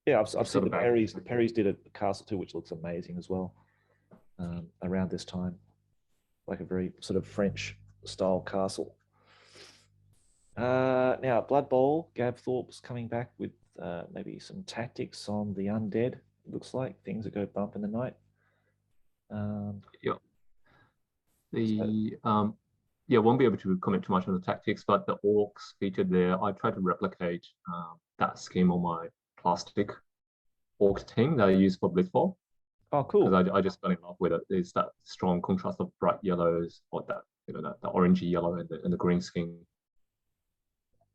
Yeah, I've seen the Perrys. The Perrys did a castle too, which looks amazing as well. Around this time, like a very sort of French style castle. Now, Blood Bowl, Gav Thorpe's coming back with maybe some tactics on the undead. It looks like things that go bump in the night. Won't be able to comment too much on the tactics, but the orcs featured there. I tried to replicate that scheme on my plastic orc team that I use for Blitzball. Oh, cool! Because I just fell in love with it. It's that strong contrast of bright yellows, or that the orangey yellow and the green skin.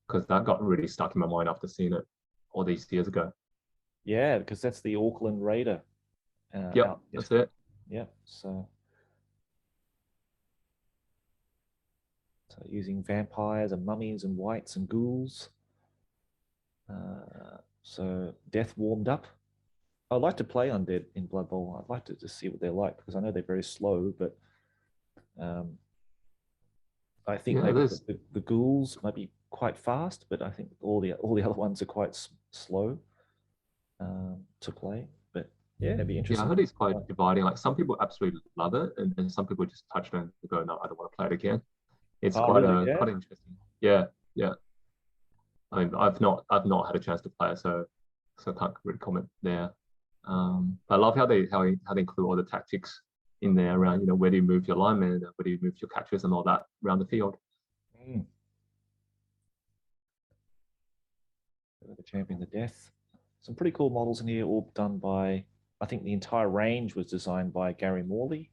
Because that got really stuck in my mind after seeing it all these years ago. Yeah, because that's the Auckland Raider. That's it. Yeah, so using vampires and mummies and wights and ghouls. So death warmed up. I'd like to play undead in Blood Bowl. I'd like to just see what they're like because I know they're very slow, but I think maybe the ghouls might be quite fast, but I think all the other ones are quite slow to play. But yeah, it'd be interesting. Yeah, I heard it's quite dividing. Like some people absolutely love it, and some people just touch it and go, "No, I don't want to play it again." It's quite interesting. Yeah. I mean, I've not had a chance to play it, so I can't really comment there. But I love how they include all the tactics in there around where do you move your linemen, where do you move your catchers, and all that around the field. The Champion of Death. Some pretty cool models in here, all done by, I think the entire range was designed by Gary Morley,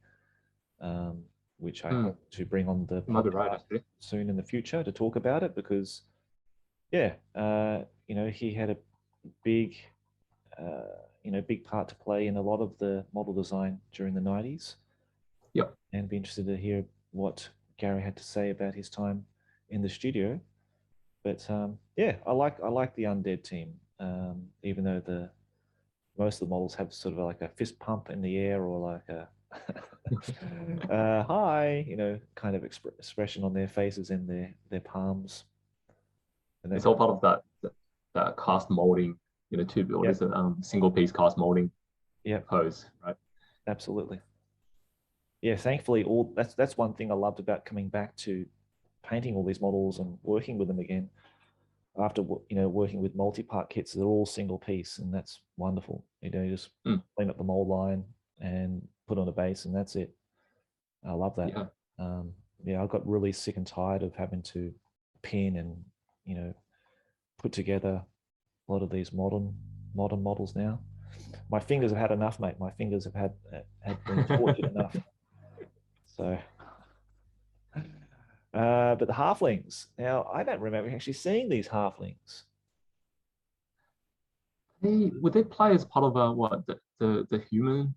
which I hope to bring on the podcast soon in the future to talk about it because, he had a big, big part to play in a lot of the model design during the 90s. Yep. And be interested to hear what Gary had to say about his time in the studio. But I like the undead team, even though most of the models have sort of like a fist pump in the air or like a hi, kind of expression on their faces and their palms. And it's all part of that cast molding, single piece cast molding pose, right? Absolutely. Yeah, thankfully, that's one thing I loved about coming back to painting all these models and working with them again. After working with multi-part kits, they're all single piece, and that's wonderful. You just clean up the mold line and put on a base, and that's it. I love that. I got really sick and tired of having to pin and put together a lot of these modern models now. My fingers have had enough, mate. My fingers have been tortured enough. So, but the halflings. Now, I don't remember actually seeing these halflings. Would they play as part of the human?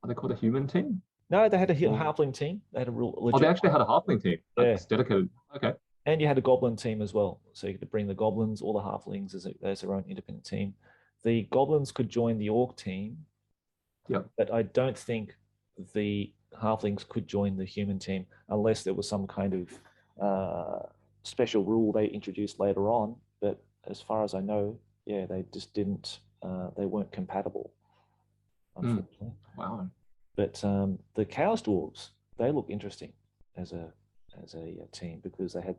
Are they called a human team? No, they had a halfling team. They had a real legit. Oh, they actually had a halfling team. That's dedicated. Okay. And you had a goblin team as well. So you could bring the goblins or the halflings as their own independent team. The goblins could join the orc team. Yeah. But I don't think the halflings could join the human team unless there was some kind of special rule they introduced later on. But as far as I know, they just didn't. They weren't compatible, unfortunately. Wow. But the Chaos Dwarves, they look interesting as a team because they had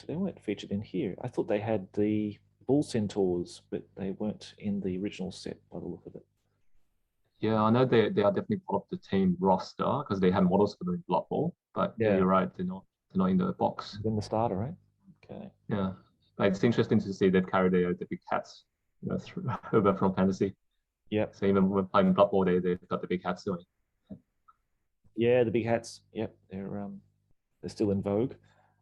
they weren't featured in here. I thought they had the Bull Centaurs, but they weren't in the original set by the look of it. Yeah, I know they are definitely part of the team roster because they had models for the Blood Bowl. But you're right, they're not in the box. In the starter, right? Okay. Yeah, it's interesting to see they've carried the big hats, over from fantasy. Yeah. So even when playing Blood Bowl, they've got the big hats doing. Yeah, the big hats. Yep, they're still in vogue.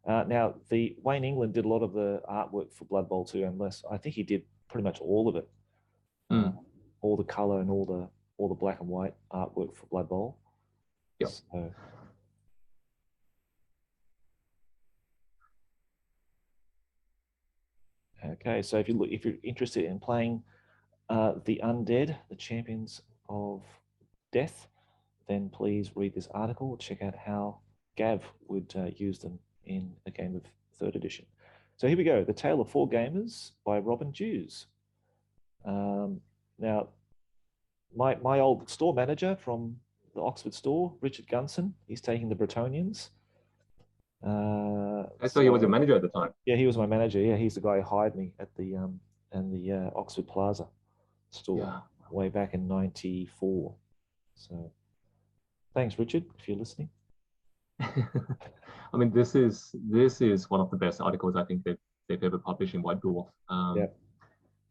Now, the Wayne England did a lot of the artwork for Blood Bowl too, unless I think he did pretty much all of it. all the color and all the black and white artwork for Blood Bowl. Yep. So, okay, so if you're interested in playing the Undead, the Champions of Death, then please read this article. Check out how Gav would use them in a game of 3rd edition. So here we go, The Tale of Four Gamers by Robin Dews. Now, my old store manager from the Oxford store, Richard Gunson, he's taking the Bretonians. I saw he was your manager at the time. Yeah, he was my manager. Yeah, he's the guy who hired me at the Oxford Plaza store way back in '94. So, thanks, Richard, if you're listening. I mean, this is one of the best articles I think they've ever published in White Dwarf.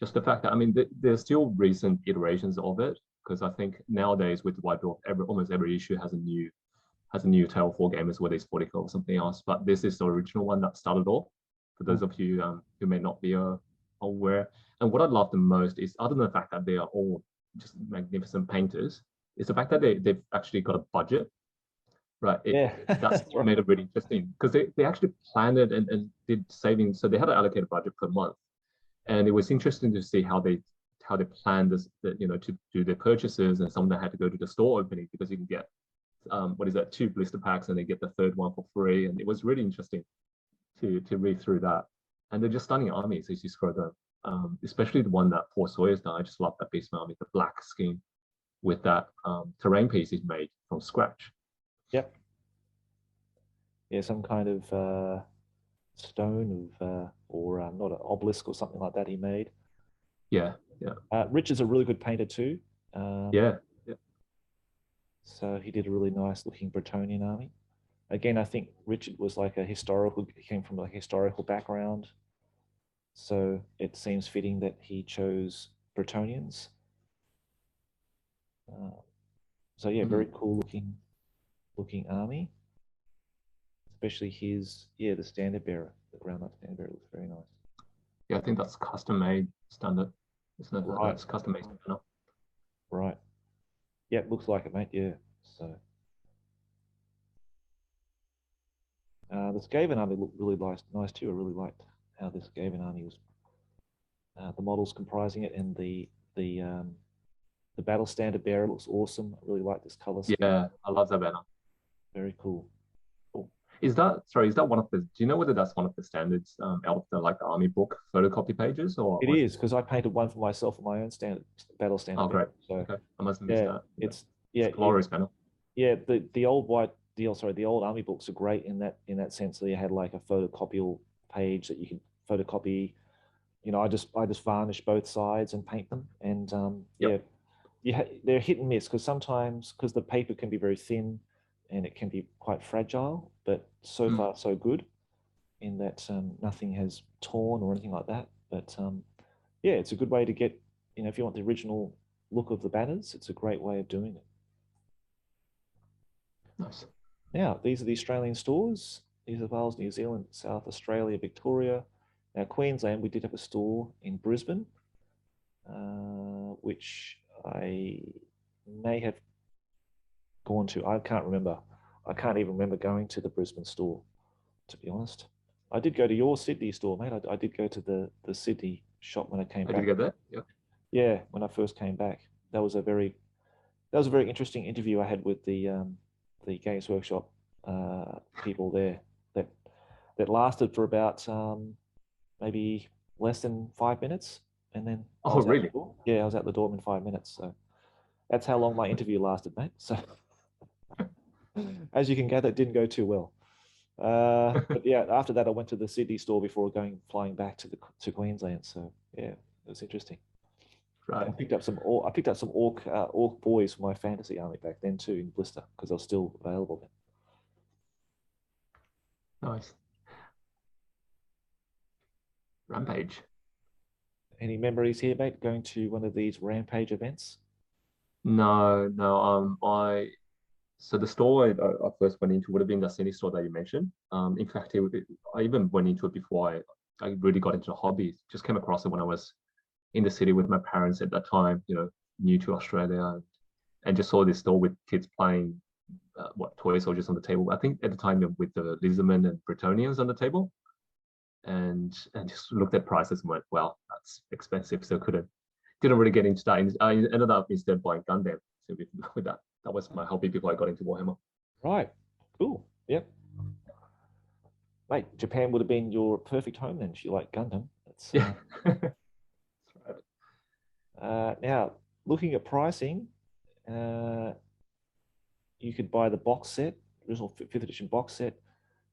Just the fact that, I mean, there's still recent iterations of it, because I think nowadays with White Dwarf, almost every issue has a new Tale of Four Gamers, whether it's 40K or something else. But this is the original one that started off. For those of you who may not be aware, and what I love the most is, other than the fact that they are all just magnificent painters, is the fact that they've actually got a budget. Right. That's what made it really interesting, because they actually planned it and did savings. So they had an allocated budget per month, and it was interesting to see how they planned this, to do their purchases, and some of them had to go to the store opening because you can get 2 blister packs and they get the 3rd one for free, and it was really interesting to read through that. And they're just stunning armies as you scroll down, especially the one that Paul Sawyer's done. I just love that Beastman army, the black scheme with that terrain piece he's made from scratch. Yep. Yeah, some kind of stone or not an obelisk or something like that he made. Yeah. Richard's a really good painter too. Yeah. So he did a really nice looking Bretonian army. Again, I think Richard was like he came from a historical background. So it seems fitting that he chose Bretonians. So yeah, very cool looking army. Especially the standard bearer, the ground up standard bearer looks very nice. Yeah, I think that's custom made standard, isn't it? Right. That's custom made. Right. Yeah, it looks like it, mate. Yeah. So this Skaven army looked really nice too. I really liked how this Skaven army was. The models comprising it, and the battle standard bearer looks awesome. I really like this color scheme. Yeah, I love that banner. Very cool. Is that one of the? Do you know whether that's one of the standards out of the army book photocopy pages, or it is, because I painted one for myself for my own standard battle standard. Oh, great! So, okay, I must have missed that. It's glorious banner. Yeah, the old army books are great in that sense. They had like a photocopial page that you could photocopy. I just varnish both sides and paint them, and they're hit and miss, because sometimes the paper can be very thin and it can be quite fragile, but so far so good in that nothing has torn or anything like that. But it's a good way to get, if you want the original look of the banners, it's a great way of doing it. Nice. Now, these are the Australian stores. New South Wales, New Zealand, South Australia, Victoria. Now, Queensland, we did have a store in Brisbane, which I may have gone to. I can't remember. I can't even remember going to the Brisbane store, to be honest. I did go to your Sydney store, mate. I did go to the Sydney shop when I came back. Did you get that? Yeah. Yeah, when I first came back. That was a very interesting interview I had with the Games Workshop people there that lasted for about maybe less than 5 minutes, and then I was really? I was out the door in 5 minutes. So that's how long my interview lasted, mate. So as you can gather, it didn't go too well. But yeah, after that, I went to the Sydney store before flying back to Queensland. So yeah, it was interesting. Right. I picked up some orc boys for my fantasy army back then too in blister, because they were still available then. Nice. Rampage. Any memories here, mate, going to one of these Rampage events? No. So the store I first went into would have been the Sydney store that you mentioned. In fact, I even went into it before I really got into the hobby. Just came across it when I was in the city with my parents at that time, new to Australia, and just saw this store with kids playing toy soldiers on the table. I think at the time with the Lizardmen and Bretonians on the table, and just looked at prices and went, "Well, that's expensive." So didn't really get into that. I ended up instead buying Gundam. So with that was my hobby before I got into Warhammer. Right. Cool. Yep. Mate, Japan would have been your perfect home then if you like Gundam. That's, yeah. now, looking at pricing, you could buy the box set, original 5th edition box set,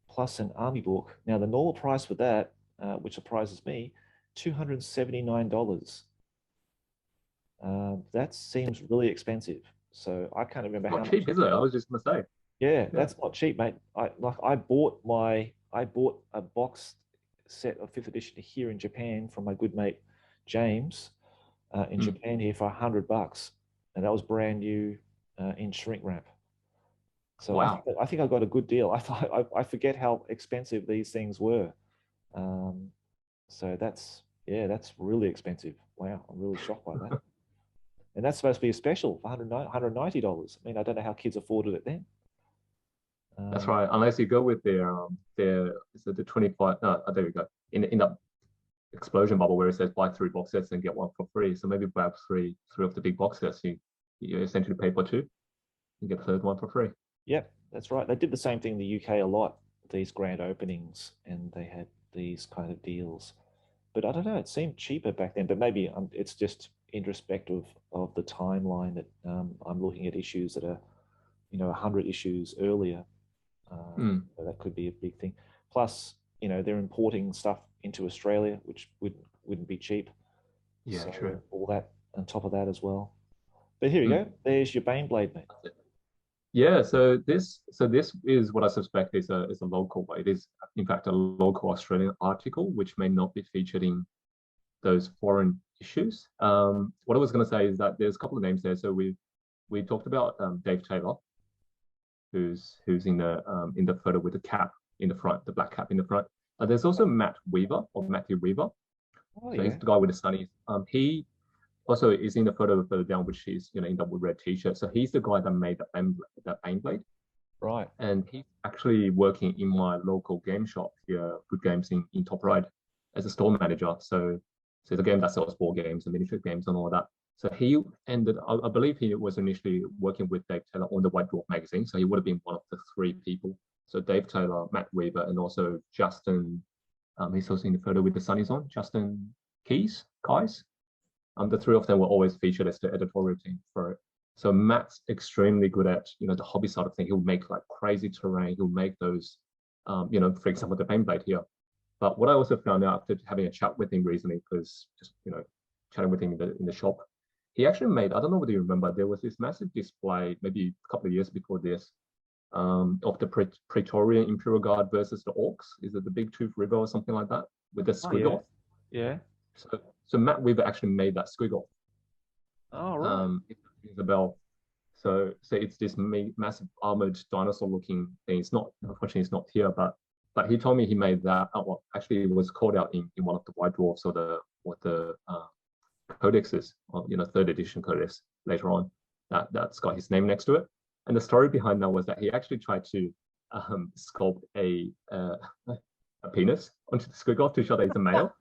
plus an army book. Now, the normal price for that, which surprises me, $279. That seems really expensive. So I can't remember how much. Not cheap, is it? I was just going to say. Yeah, that's not cheap, mate. I bought a box set of 5th edition here in Japan from my good mate James in Japan here for $100, and that was brand new in shrink wrap. So wow. I think I got a good deal. I forget how expensive these things were. So that's really expensive. Wow, I'm really shocked by that. And that's supposed to be a special for $190. I mean, I don't know how kids afforded it then. That's right. Unless you go with their is it the 25? No, there we go. In that explosion bubble where it says buy 3 box sets and get 1 for free. So maybe grab three of the big box sets. You essentially pay for 2. You get the 3rd one for free. Yep, that's right. They did the same thing in the UK a lot. These grand openings, and they had these kind of deals. But I don't know. It seemed cheaper back then. But maybe it's just in respect of the timeline that I'm looking at issues that are, 100 issues earlier. So that could be a big thing. Plus, they're importing stuff into Australia, which wouldn't be cheap. Yeah, so true. All that on top of that as well. But here you go. There's your Baneblade, mate. Yeah. So this is what I suspect is a local. It is in fact a local Australian article, which may not be featured in those foreign issues. What I was going to say is that there's a couple of names there. So we talked about Dave Taylor, who's in the photo with the cap in the front, the black cap in the front. There's also Matthew Weaver. Oh, so he's the guy with the sunnies. He also is in the photo further down, which is in the red t-shirt. So he's the guy that made that Baneblade. Right. And he's actually working in my local game shop here, Good Games in Top Ryde, as a store manager. So it's a game that sells board games and miniature games and all of that. So he ended, I believe he was initially working with Dave Taylor on the White Dwarf magazine. So he would have been one of the 3 people. So Dave Taylor, Matt Weaver, and also Justin, he's also in the photo with the sunnies on, Justin Keyes. The 3 of them were always featured as the editorial team for it. So Matt's extremely good at, the hobby side of things. He'll make like crazy terrain. He'll make those, for example, the Baneblade here. But what I also found out after having a chat with him recently, because just, chatting with him in the shop, he actually made, I don't know whether you remember, there was this massive display maybe a couple of years before this of the Praetorian Imperial Guard versus the Orcs. Is it the Big Tooth River or something like that with the squiggle? Yeah. So Matt Weaver actually made that squiggle. Oh, right. Isabel. So it's this massive armored dinosaur-looking thing. Unfortunately, it's not here, but he told me he made that. Well, actually, it was called out in one of the White Dwarfs or the codexes, or 3rd edition codex later on. That's got his name next to it. And the story behind that was that he actually tried to sculpt a penis onto the squiggle to show that he's a male.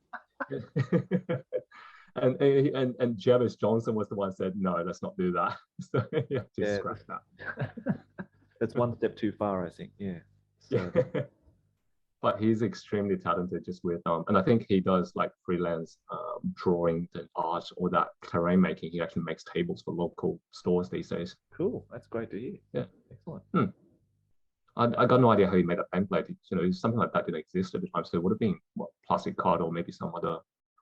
and Jervis Johnson was the one who said, no, let's not do that. So yeah, just scratch that. That's one step too far, I think. Yeah. So. But he's extremely talented just with and I think he does like freelance drawings and art or that terrain making. He actually makes tables for local stores these days. Cool. That's great to hear. Yeah. Excellent. I got no idea how he made that Baneblade. Something like that didn't exist at the time. So it would have been plastic card or maybe some other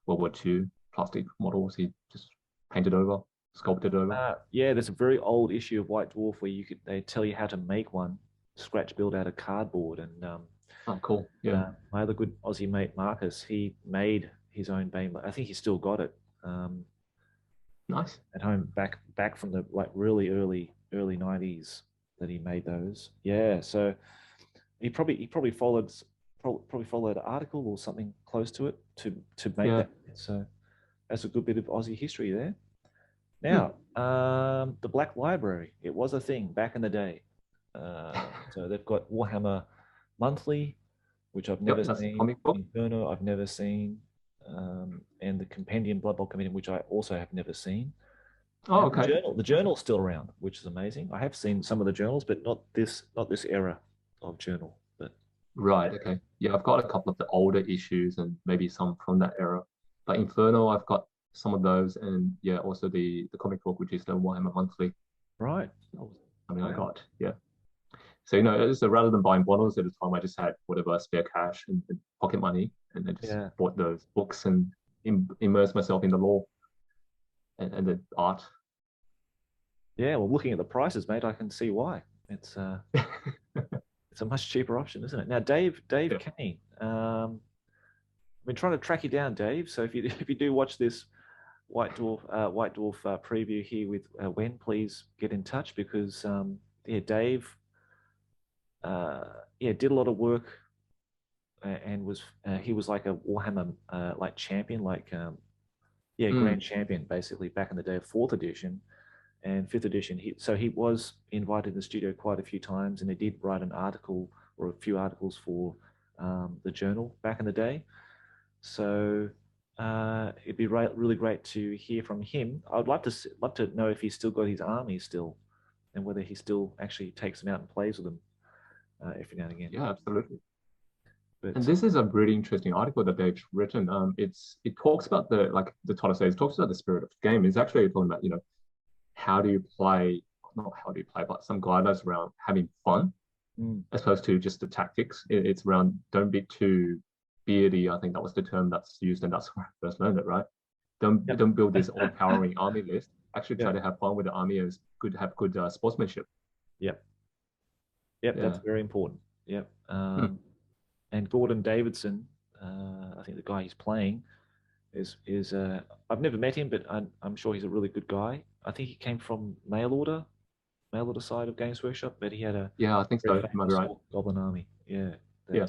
World War II plastic models he just painted over, sculpted over. Yeah, there's a very old issue of White Dwarf where they tell you how to make one, scratch build out of cardboard. And oh, cool. Yeah. My other good Aussie mate Marcus, he made his own Baneblade. I think he still got it. Nice. At home, back from the really early 90s that he made those. Yeah, so he probably followed an article or something close to it to make that. So that's a good bit of Aussie history there. Now, the Black Library, it was a thing back in the day. So they've got Warhammer Monthly, which I've never that's a seen. comic book. Inferno, I've never seen. And the Compendium Blood Bowl Compendium, which I also have never seen. Oh, And okay. the journal's still around, which is amazing. I have seen some of the journals, but not this era of journal. But Right. Okay. Yeah, I've got a couple of the older issues and maybe some from that era. But Inferno, I've got some of those, and yeah, also the comic book, which is the Warhammer Monthly. right, That was something I wow. got. Yeah. So so rather than buying bundles at the time, I just had whatever spare cash and pocket money, and I just Yeah. bought those books and immersed myself in the lore and the art. Yeah, well, looking at the prices, mate, I can see why. It's it's a much cheaper option, isn't it? Now, Dave Yeah. Kane, I've been trying to track you down, Dave. So if you if you do watch this White Dwarf preview here with Wen, please get in touch because yeah, Dave did a lot of work and was he was like a Warhammer like champion, like grand champion basically back in the day of fourth edition and fifth edition. So he was invited to the studio quite a few times, and he did write an article or a few articles for the journal back in the day. So it'd be really great to hear from him. I'd love to know if he's still got his army still, and whether he still actually takes them out and plays with them every now and again. Yeah, absolutely. But And this is a really interesting article that Dave's written. It talks about like the title says, it talks about the spirit of the game. It's actually talking about, how do you play, not how do you play, but some guidelines around having fun as opposed to just the tactics. It's around don't be too beardy. I think that was the term that's used, and that's where I first learned it, right? Don't build this all-powering army list. Actually try to have fun with the army and have good sportsmanship. Yep, that's very important. Yep. And Gordon Davidson, I think the guy he's playing is I've never met him, but I'm sure he's a really good guy. I think he came from mail order side of Games Workshop, but he had a I think so. Am I right? Goblin army. Yeah. Yeah.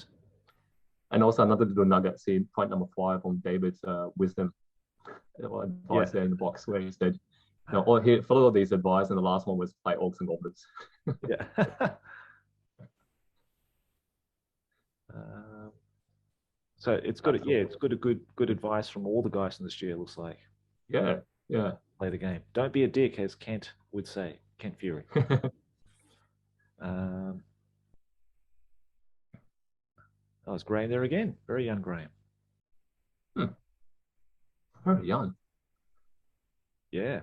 And also another little nugget, see point number 5 on David's wisdom advice there in the box where he said, he followed these advice, and the last one was play orcs and goblins. Yeah. So it's got good advice from all the guys in the studio. Looks like. Yeah. Play the game. Don't be a dick, as Kent would say. Kent Fury. Oh, it's Graham there again. Very young Graham. Very young. Yeah.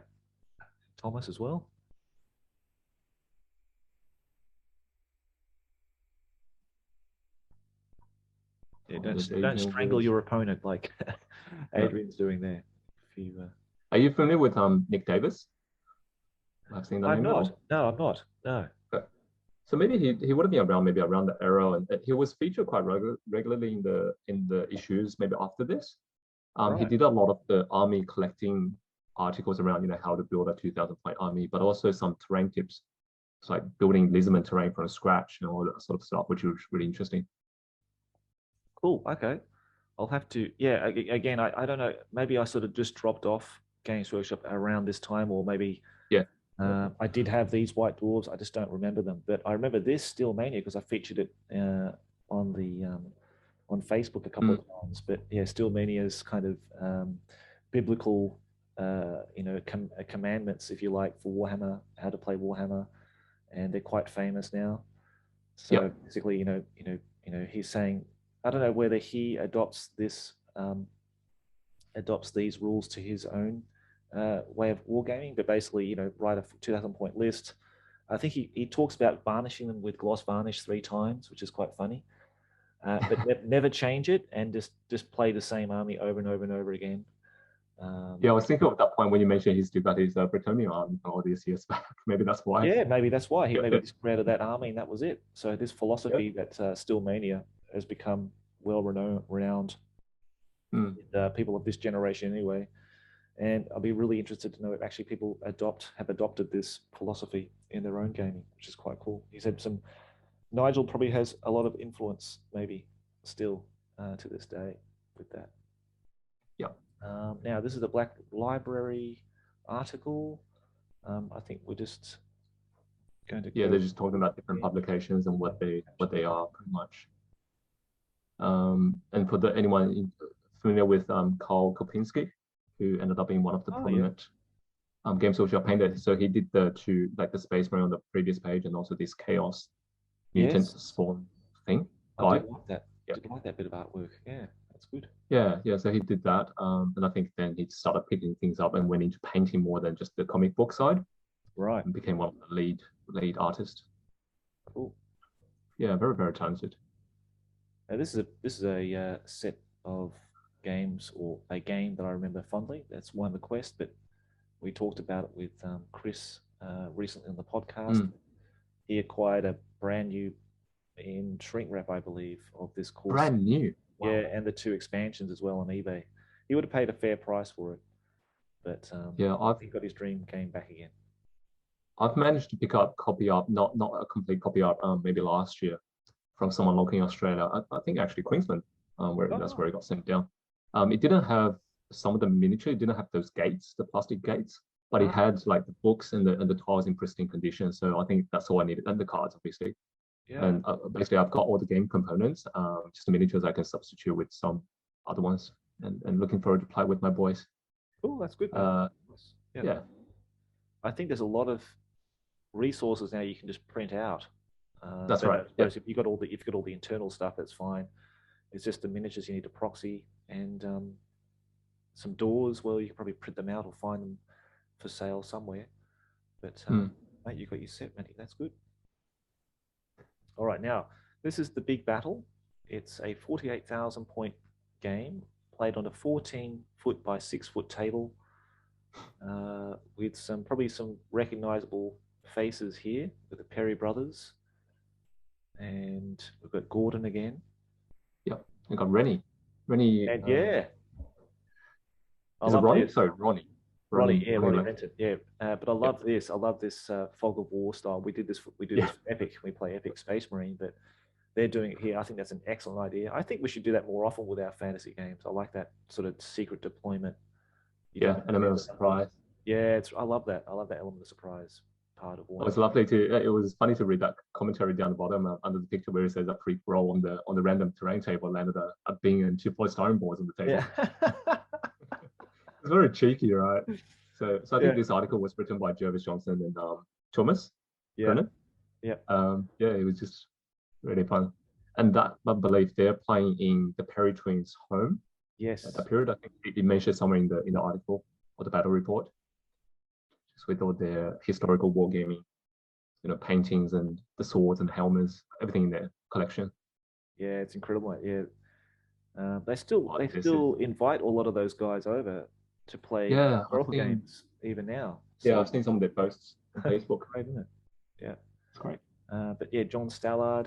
Thomas as well. Yeah, don't strangle your opponent like Adrian's doing there. Are you familiar with Nick Davis? I've seen that name. No, I'm not. No. Okay. So maybe he would have been around the era, and he was featured quite regularly in the issues maybe after this. He did a lot of the army collecting articles around how to build a 2,000 point army, but also some terrain tips. It's like building Lisbon terrain from scratch and all that sort of stuff, which was really interesting. Cool. Okay. I'll have to. Yeah. Again, I don't know. Maybe I sort of just dropped off Games Workshop around this time, or maybe I did have these White Dwarves. I just don't remember them. But I remember this Steel Mania because I featured it on Facebook a couple of times. But yeah, Steel Mania's kind of biblical, commandments, if you like, for Warhammer, how to play Warhammer, and they're quite famous now. So basically, he's saying, I don't know whether he adopts these rules to his own way of wargaming, but basically, write a 2,000 point list. I think he talks about varnishing them with gloss varnish 3 times, which is quite funny. But never change it and just play the same army over and over and over again. I was thinking of that point when you mentioned he's still got his Bretonian army all these years back. Maybe that's why. Yeah, maybe that's why he maybe just created that army and that was it. So this philosophy that Steel Mania has become renowned with people of this generation anyway. And I'll be really interested to know if actually people have adopted this philosophy in their own gaming, which is quite cool. He said Nigel probably has a lot of influence, maybe still to this day with that. Yeah. Now this is the Black Library. article. I think we're just going to Yeah, go. they're just talking about different publications and what they are pretty much. And for anyone familiar with Karl Kopinski, who ended up being one of the prominent game social painters. So he did the the Space Marine on the previous page and also this Chaos Mutant Spawn thing. I did like that. Yeah. Did like that bit of artwork. Yeah, that's good. Yeah. So he did that, and I think then he started picking things up and went into painting more than just the comic book side. Right. And became one of the lead artists. Cool. Yeah, very very talented. Now this is a set of games, or a game that I remember fondly. That's Won the Quest, but we talked about it with Chris recently on the podcast. He acquired a brand new in shrink wrap, I believe, of this course. Brand new. Wow. Yeah, and the 2 expansions as well on eBay. He would have paid a fair price for it, but he got his dream game back again. I've managed to pick up copy up, not a complete copy up, maybe last year from someone local in Australia. I think actually Queensland, that's where it got sent down. It didn't have some of the miniature. It didn't have those gates, the plastic gates, but it had like the books and the tiles in pristine condition. So I think that's all I needed, and the cards obviously. Yeah. And basically, I've got all the game components, just the miniatures I can substitute with some other ones, and looking forward to play with my boys. Oh, that's good. Yeah. I think there's a lot of resources now you can just print out. That's right. If you've got all the internal stuff, that's fine. It's just the miniatures you need to proxy, and some doors. Well, you can probably print them out or find them for sale somewhere. But mate, you got your set, Matty. That's good. All right, now this is the big battle. It's a 48,000 point game played on a 14-foot by 6-foot table, with probably some recognizable faces here with the Perry brothers, and we've got Gordon again. Yep, we've got Rennie. Rennie. And yeah. Is it Ronnie? Sorry, Ronnie. Ronnie Renton. Yeah, but I love this. I love this Fog of War style. We do this for Epic. We play Epic Space Marine, but they're doing it here. I think that's an excellent idea. I think we should do that more often with our fantasy games. I like that sort of secret deployment. Element of surprise. Yeah, I love that. I love that element of surprise part of War. It was lovely it was funny to read that commentary down the bottom under the picture where it says a free roll on the random terrain table landed a Bing and 2 polystyrene boards on the table. Yeah. It's very cheeky, right? So I think this article was written by Jervis Johnson and Thomas. Yeah. Yeah. It was just really fun. And that, I believe, they're playing in the Perry twins' home. Yes. At that period, I think it mentioned somewhere in the article or the battle report, just with all their historical wargaming, paintings and the swords and helmets, everything in their collection. Yeah, it's incredible. Yeah. They still invite a lot of those guys over to play historical games even now. So, I've seen some of their posts on Facebook. Great, isn't it? Yeah. Great. But yeah, John Stallard.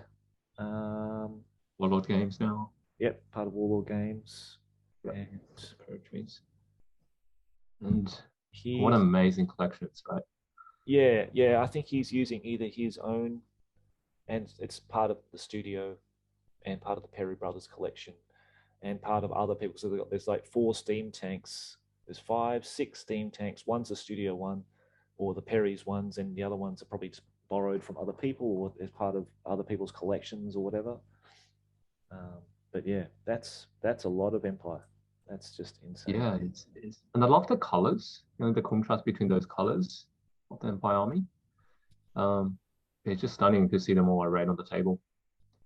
Warlord Games now. Yep, part of Warlord Games. Right. And what an amazing collection it's got. Yeah. I think he's using either his own, and it's part of the studio, and part of the Perry Brothers collection, and part of other people. So there's like 4 steam tanks. There's 5, 6 steam tanks. One's a studio one, or the Perry's ones, and the other ones are probably just borrowed from other people, or as part of other people's collections or whatever. But yeah, that's a lot of Empire. That's just insane. Yeah, it's and I love the colors. The contrast between those colors of the Empire army. It's just stunning to see them all arrayed on the table.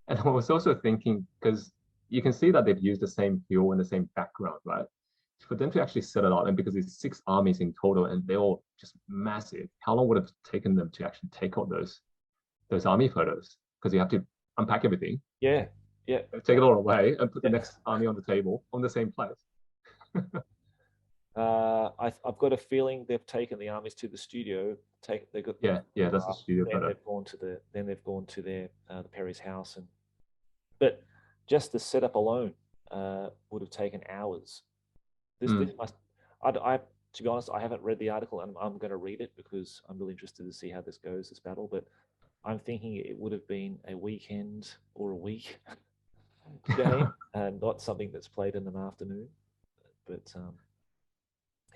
And I was also thinking, because you can see that they've used the same fuel and the same background, right? For them to actually set it up, and because it's 6 armies in total, and they're all just massive, how long would it have taken them to actually take out those army photos? Because you have to unpack everything. Yeah. Take it all away and put the next army on the table on the same place. I've got a feeling they've taken the armies to the studio. That's the studio photo. They've gone to their the Perry's house, but just the setup alone would have taken hours. This must. To be honest, I haven't read the article, and I'm going to read it because I'm really interested to see how this goes, this battle. But I'm thinking it would have been a weekend or a week game, and not something that's played in an afternoon. But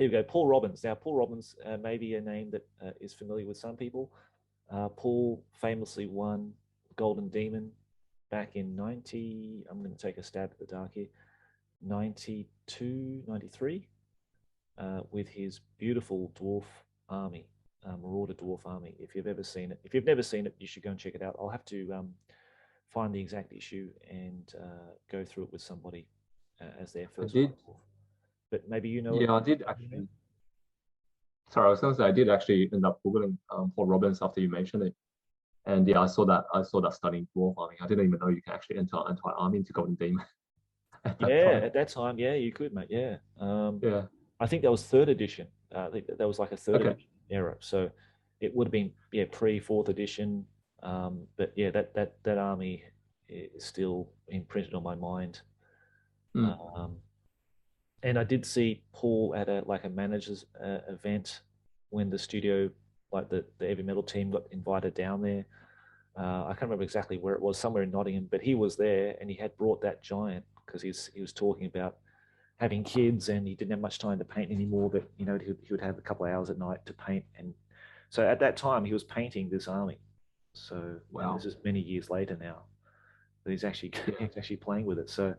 Here we go, Paul Robbins. Now, Paul Robbins may be a name that is familiar with some people. Paul famously won Golden Demon back in 90, I'm going to take a stab at the dark here, 92, 93, with his beautiful dwarf army, Marauder dwarf army. If you've ever seen it, if you've never seen it, you should go and check it out. I'll have to find the exact issue and go through it with somebody as their first dwarf. But maybe you know. Yeah, I did actually. Sorry, I was going to say I did actually end up googling Paul Robbins after you mentioned it, and yeah, I saw that studying dwarf army. I didn't even know you can actually enter an entire army into Golden Demon. At that time, yeah, you could, mate. Yeah. Yeah. I think that was third edition. I think that was like a third edition era, so it would have been pre 4th edition. But yeah, that army is still imprinted on my mind. And I did see Paul at a manager's event when the studio, like the heavy metal team, got invited down there. I can't remember exactly where it was, somewhere in Nottingham, but he was there and he had brought that giant because he was talking about having kids and he didn't have much time to paint anymore, but he would have a couple of hours at night to paint. And so at that time he was painting this army. So wow. This is many years later now that he's actually playing with it. So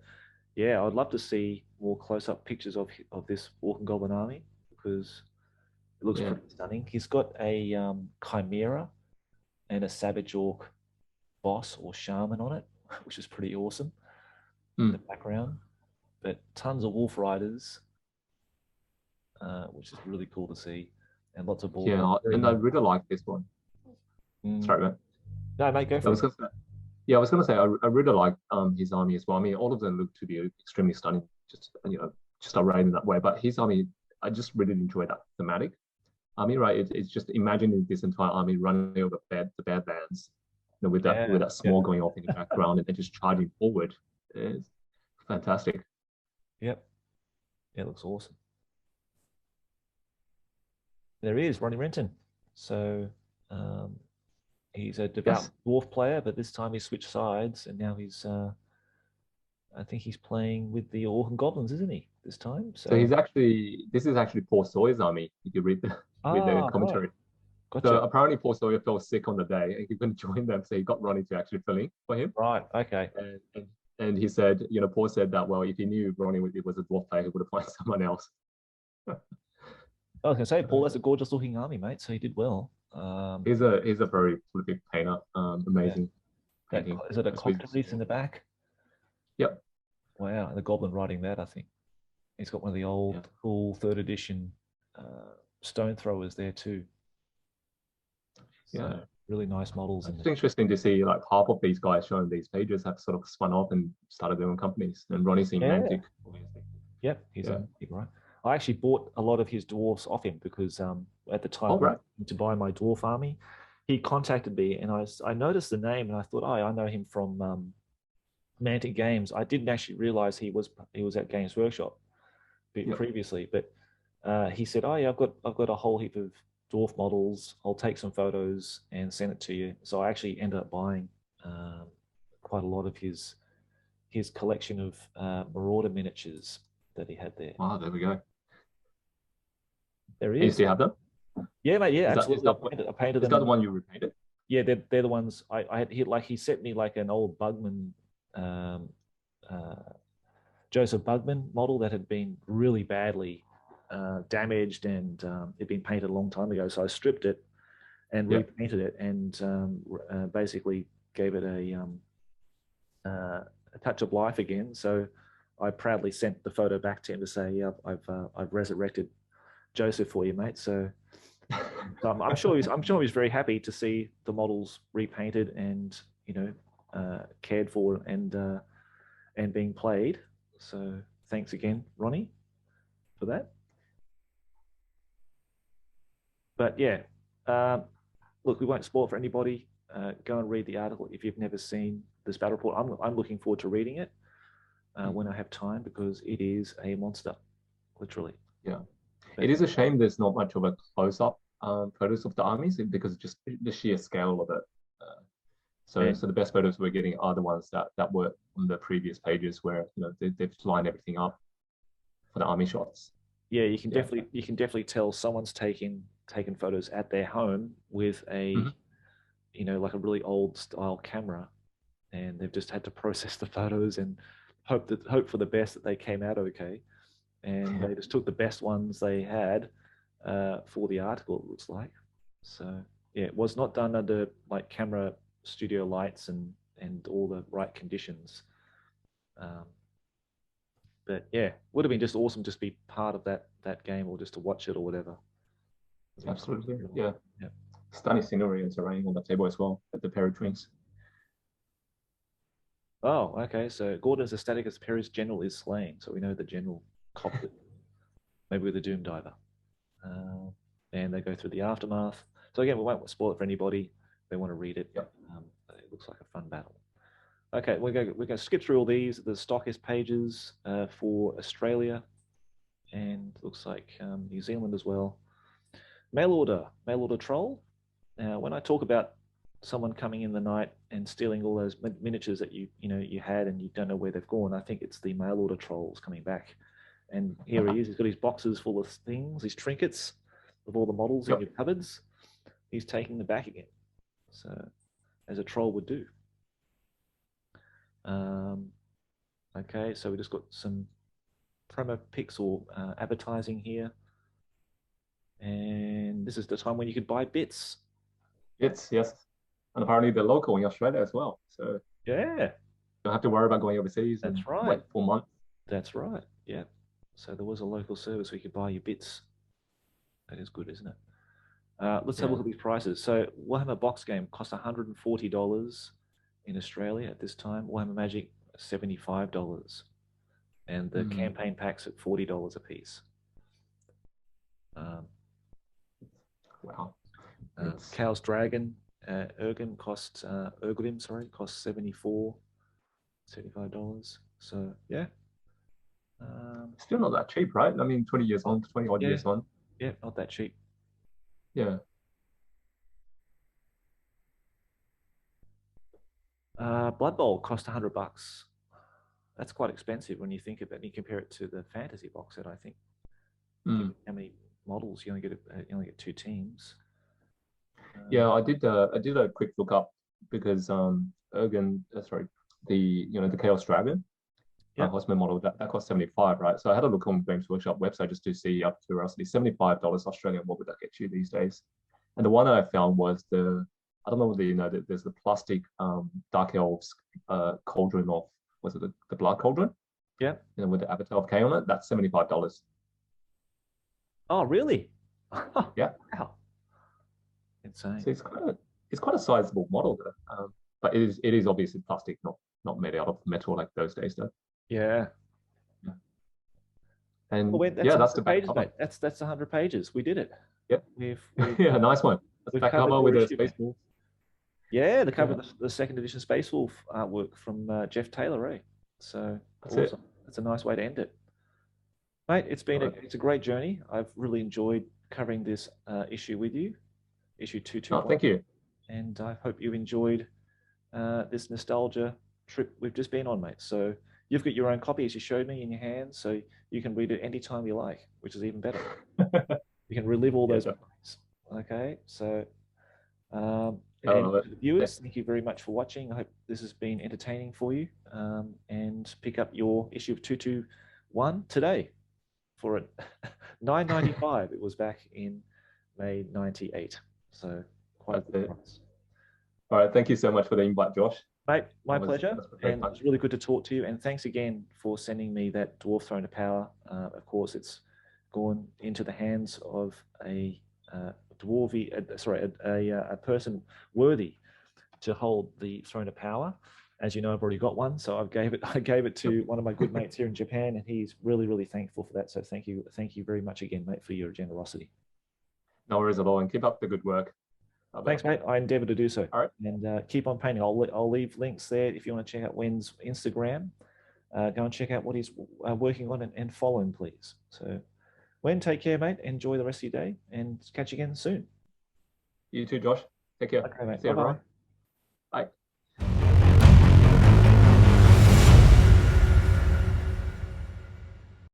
yeah, I'd love to see more close-up pictures of this Orc and Goblin army because it looks pretty stunning. He's got a Chimera and a Savage Orc boss or shaman on it, which is pretty awesome in the background. But tons of Wolf Riders, which is really cool to see, and lots of balls. Yeah, and I really like this one. Sorry, mate. No, mate, go for it. I was going to say I really like his army as well. I mean, all of them look to be extremely stunning, just arrayed in that way. But his army, I just really enjoy that thematic. I mean, right? It's just imagining this entire army running over the Badlands, with that small going off in the background and then just charging forward. It's fantastic. Yep, it looks awesome. There he is, Ronnie Renton. So. He's a devout dwarf player, but this time he switched sides, and now he's, I think he's playing with the Orc and Goblins, isn't he, this time? So this is actually Paul Sawyer's army, if you read the commentary. Right. Gotcha. So apparently Paul Sawyer fell sick on the day, and he couldn't join them, so he got Ronnie to actually fill in for him. Right, okay. And he said, Paul said that, well, if he knew Ronnie was a dwarf player, he would have found someone else. I was going to say, Paul, that's a gorgeous-looking army, mate, so he did well. He's a very prolific painter. Amazing. Painting. Is it a Coctelis in the back? Yep. Wow, and the Goblin riding that, I think. He's got one of the old, cool 3rd edition stone throwers there too. So, really nice models. It's interesting to see like half of these guys showing these pages have sort of spun off and started their own companies. And Ronnie's in Mantic. Yep, he's right. I actually bought a lot of his dwarves off him because at the time to buy my dwarf army, he contacted me and I noticed the name and I thought, I know him from Mantic Games. I didn't actually realize he was at Games Workshop previously, but he said, I've got a whole heap of dwarf models. I'll take some photos and send it to you. So I actually ended up buying quite a lot of his collection of Marauder miniatures that he had there. Wow, there we go. There he is. Do you have them? Yeah, mate. Yeah, absolutely. I painted them. Is that the one you repainted? Yeah, they're the ones I had. He sent me like an old Bugman, Joseph Bugman model that had been really badly damaged and it'd been painted a long time ago. So I stripped it and repainted it and basically gave it a touch of life again. So I proudly sent the photo back to him to say, I've resurrected Joseph for you, mate. So I'm sure he's very happy to see the models repainted and cared for and being played. So thanks again, Ronnie, for that. But yeah, look, we won't spoil it for anybody. Go and read the article if you've never seen this battle report. I'm looking forward to reading it when I have time because it is a monster, literally. Yeah. It is a shame there's not much of a close-up photos of the armies because just the sheer scale of it. So the best photos we're getting are the ones that were on the previous pages where they've lined everything up for the army shots. yeah, Yeah. you can definitely tell someone's taken photos at their home with a Mhm. like a really old style camera, and they've just had to process the photos and hope for the best that they came out okay, and they just took the best ones they had for the article, it looks like. So yeah, it was not done under like camera studio lights and all the right conditions. Um, but yeah, would have been just awesome just be part of that game or just to watch it or whatever. Absolutely. Cool. Yeah. Yeah. Stunning scenery and terrain on the table as well at the Perry Drinks. Oh, okay. So Gordon is as static as Perry's general is slaying. So we know the general copped it. Maybe with the Doom Diver. And they go through the aftermath. So again, we won't spoil it for anybody. They want to read it. Yep. It looks like a fun battle. Okay, we're going to skip through all these. The stockist pages for Australia, and looks like New Zealand as well. Mail order troll. Now, when I talk about someone coming in the night and stealing all those miniatures that you had and you don't know where they've gone, I think it's the mail order trolls coming back. And here he is. He's got his boxes full of things, his trinkets of all the models in Yep. your cupboards. He's taking them back again. So, as a troll would do. Okay, so we just got some promo pics or advertising here. And this is the time when you could buy bits. Yes. And apparently they're local in Australia as well. So Yeah, you don't have to worry about going overseas and that's right. wait 4 months. That's right. Yeah. So there was a local service where you could buy your bits. That is good, isn't it? Let's have a Yeah. look at these prices. So Warhammer box game costs $140 in Australia at this time. Warhammer Magic, $75. And the campaign packs at $40 a piece. Wow. Chaos Dragon, Urgrim costs costs $75. So yeah. Still not that cheap, right? I mean, 20 years on, 20 odd Yeah. years on. Yeah, not that cheap. Yeah. Blood Bowl cost $100. That's quite expensive when you think about it. You compare it to the fantasy box set. I think. Given how many models you only get 2 teams. Yeah, I did a quick look up because the Chaos Dragon, Horseman model that cost 75, right? So I had a look on Games Workshop website just to see out of curiosity, $75 Australian. What would that get you these days? And the one that I found was I don't know whether you know that there's the plastic Dark Elves cauldron of, was it the Blood Cauldron? Yeah. With the Avatar of K on it, that's $75. Oh, really? Yeah. Wow. Insane. So it's quite a sizable model though. But it is obviously plastic, not made out of metal like those days though. Yeah. And that's that's the back pages, cover. mate. That's 100 pages. We did it. Yep. We've yeah, nice one. That's the back cover with the Space Wolf. Yeah, the cover of the second edition Space Wolf artwork from Jeff Taylor, eh? So That's awesome. it. That's a nice way to end it. Mate, it's a great journey. I've really enjoyed covering this issue with you, issue 221. Oh, thank you. And I hope you enjoyed this nostalgia trip we've just been on, mate. So you've got your own copy, as you showed me, in your hands, so you can read it anytime you like, which is even better. You can relive all those memories. Okay, so and to the viewers, thank you very much for watching. I hope this has been entertaining for you. And pick up your issue of 221 today for it $9.95. It was back in May '98. So quite a good price. All right, thank you so much for the invite, Josh. Mate, my pleasure. And it's really good to talk to you. And thanks again for sending me that Dwarf Throne of Power. Of course, it's gone into the hands of a a person worthy to hold the Throne of Power. As you know, I've already got one, so I gave it to one of my good mates here in Japan, and he's really, really thankful for that. So thank you very much again, mate, for your generosity. No worries at all, and keep up the good work. Thanks, mate. I endeavour to do so. All right, and keep on painting. I'll leave links there if you want to check out Wen's Instagram. Go and check out what he's working on and follow him, please. So, Wen, take care, mate. Enjoy the rest of your day, and catch you again soon. You too, Josh. Take care. Okay, mate. See you, everyone.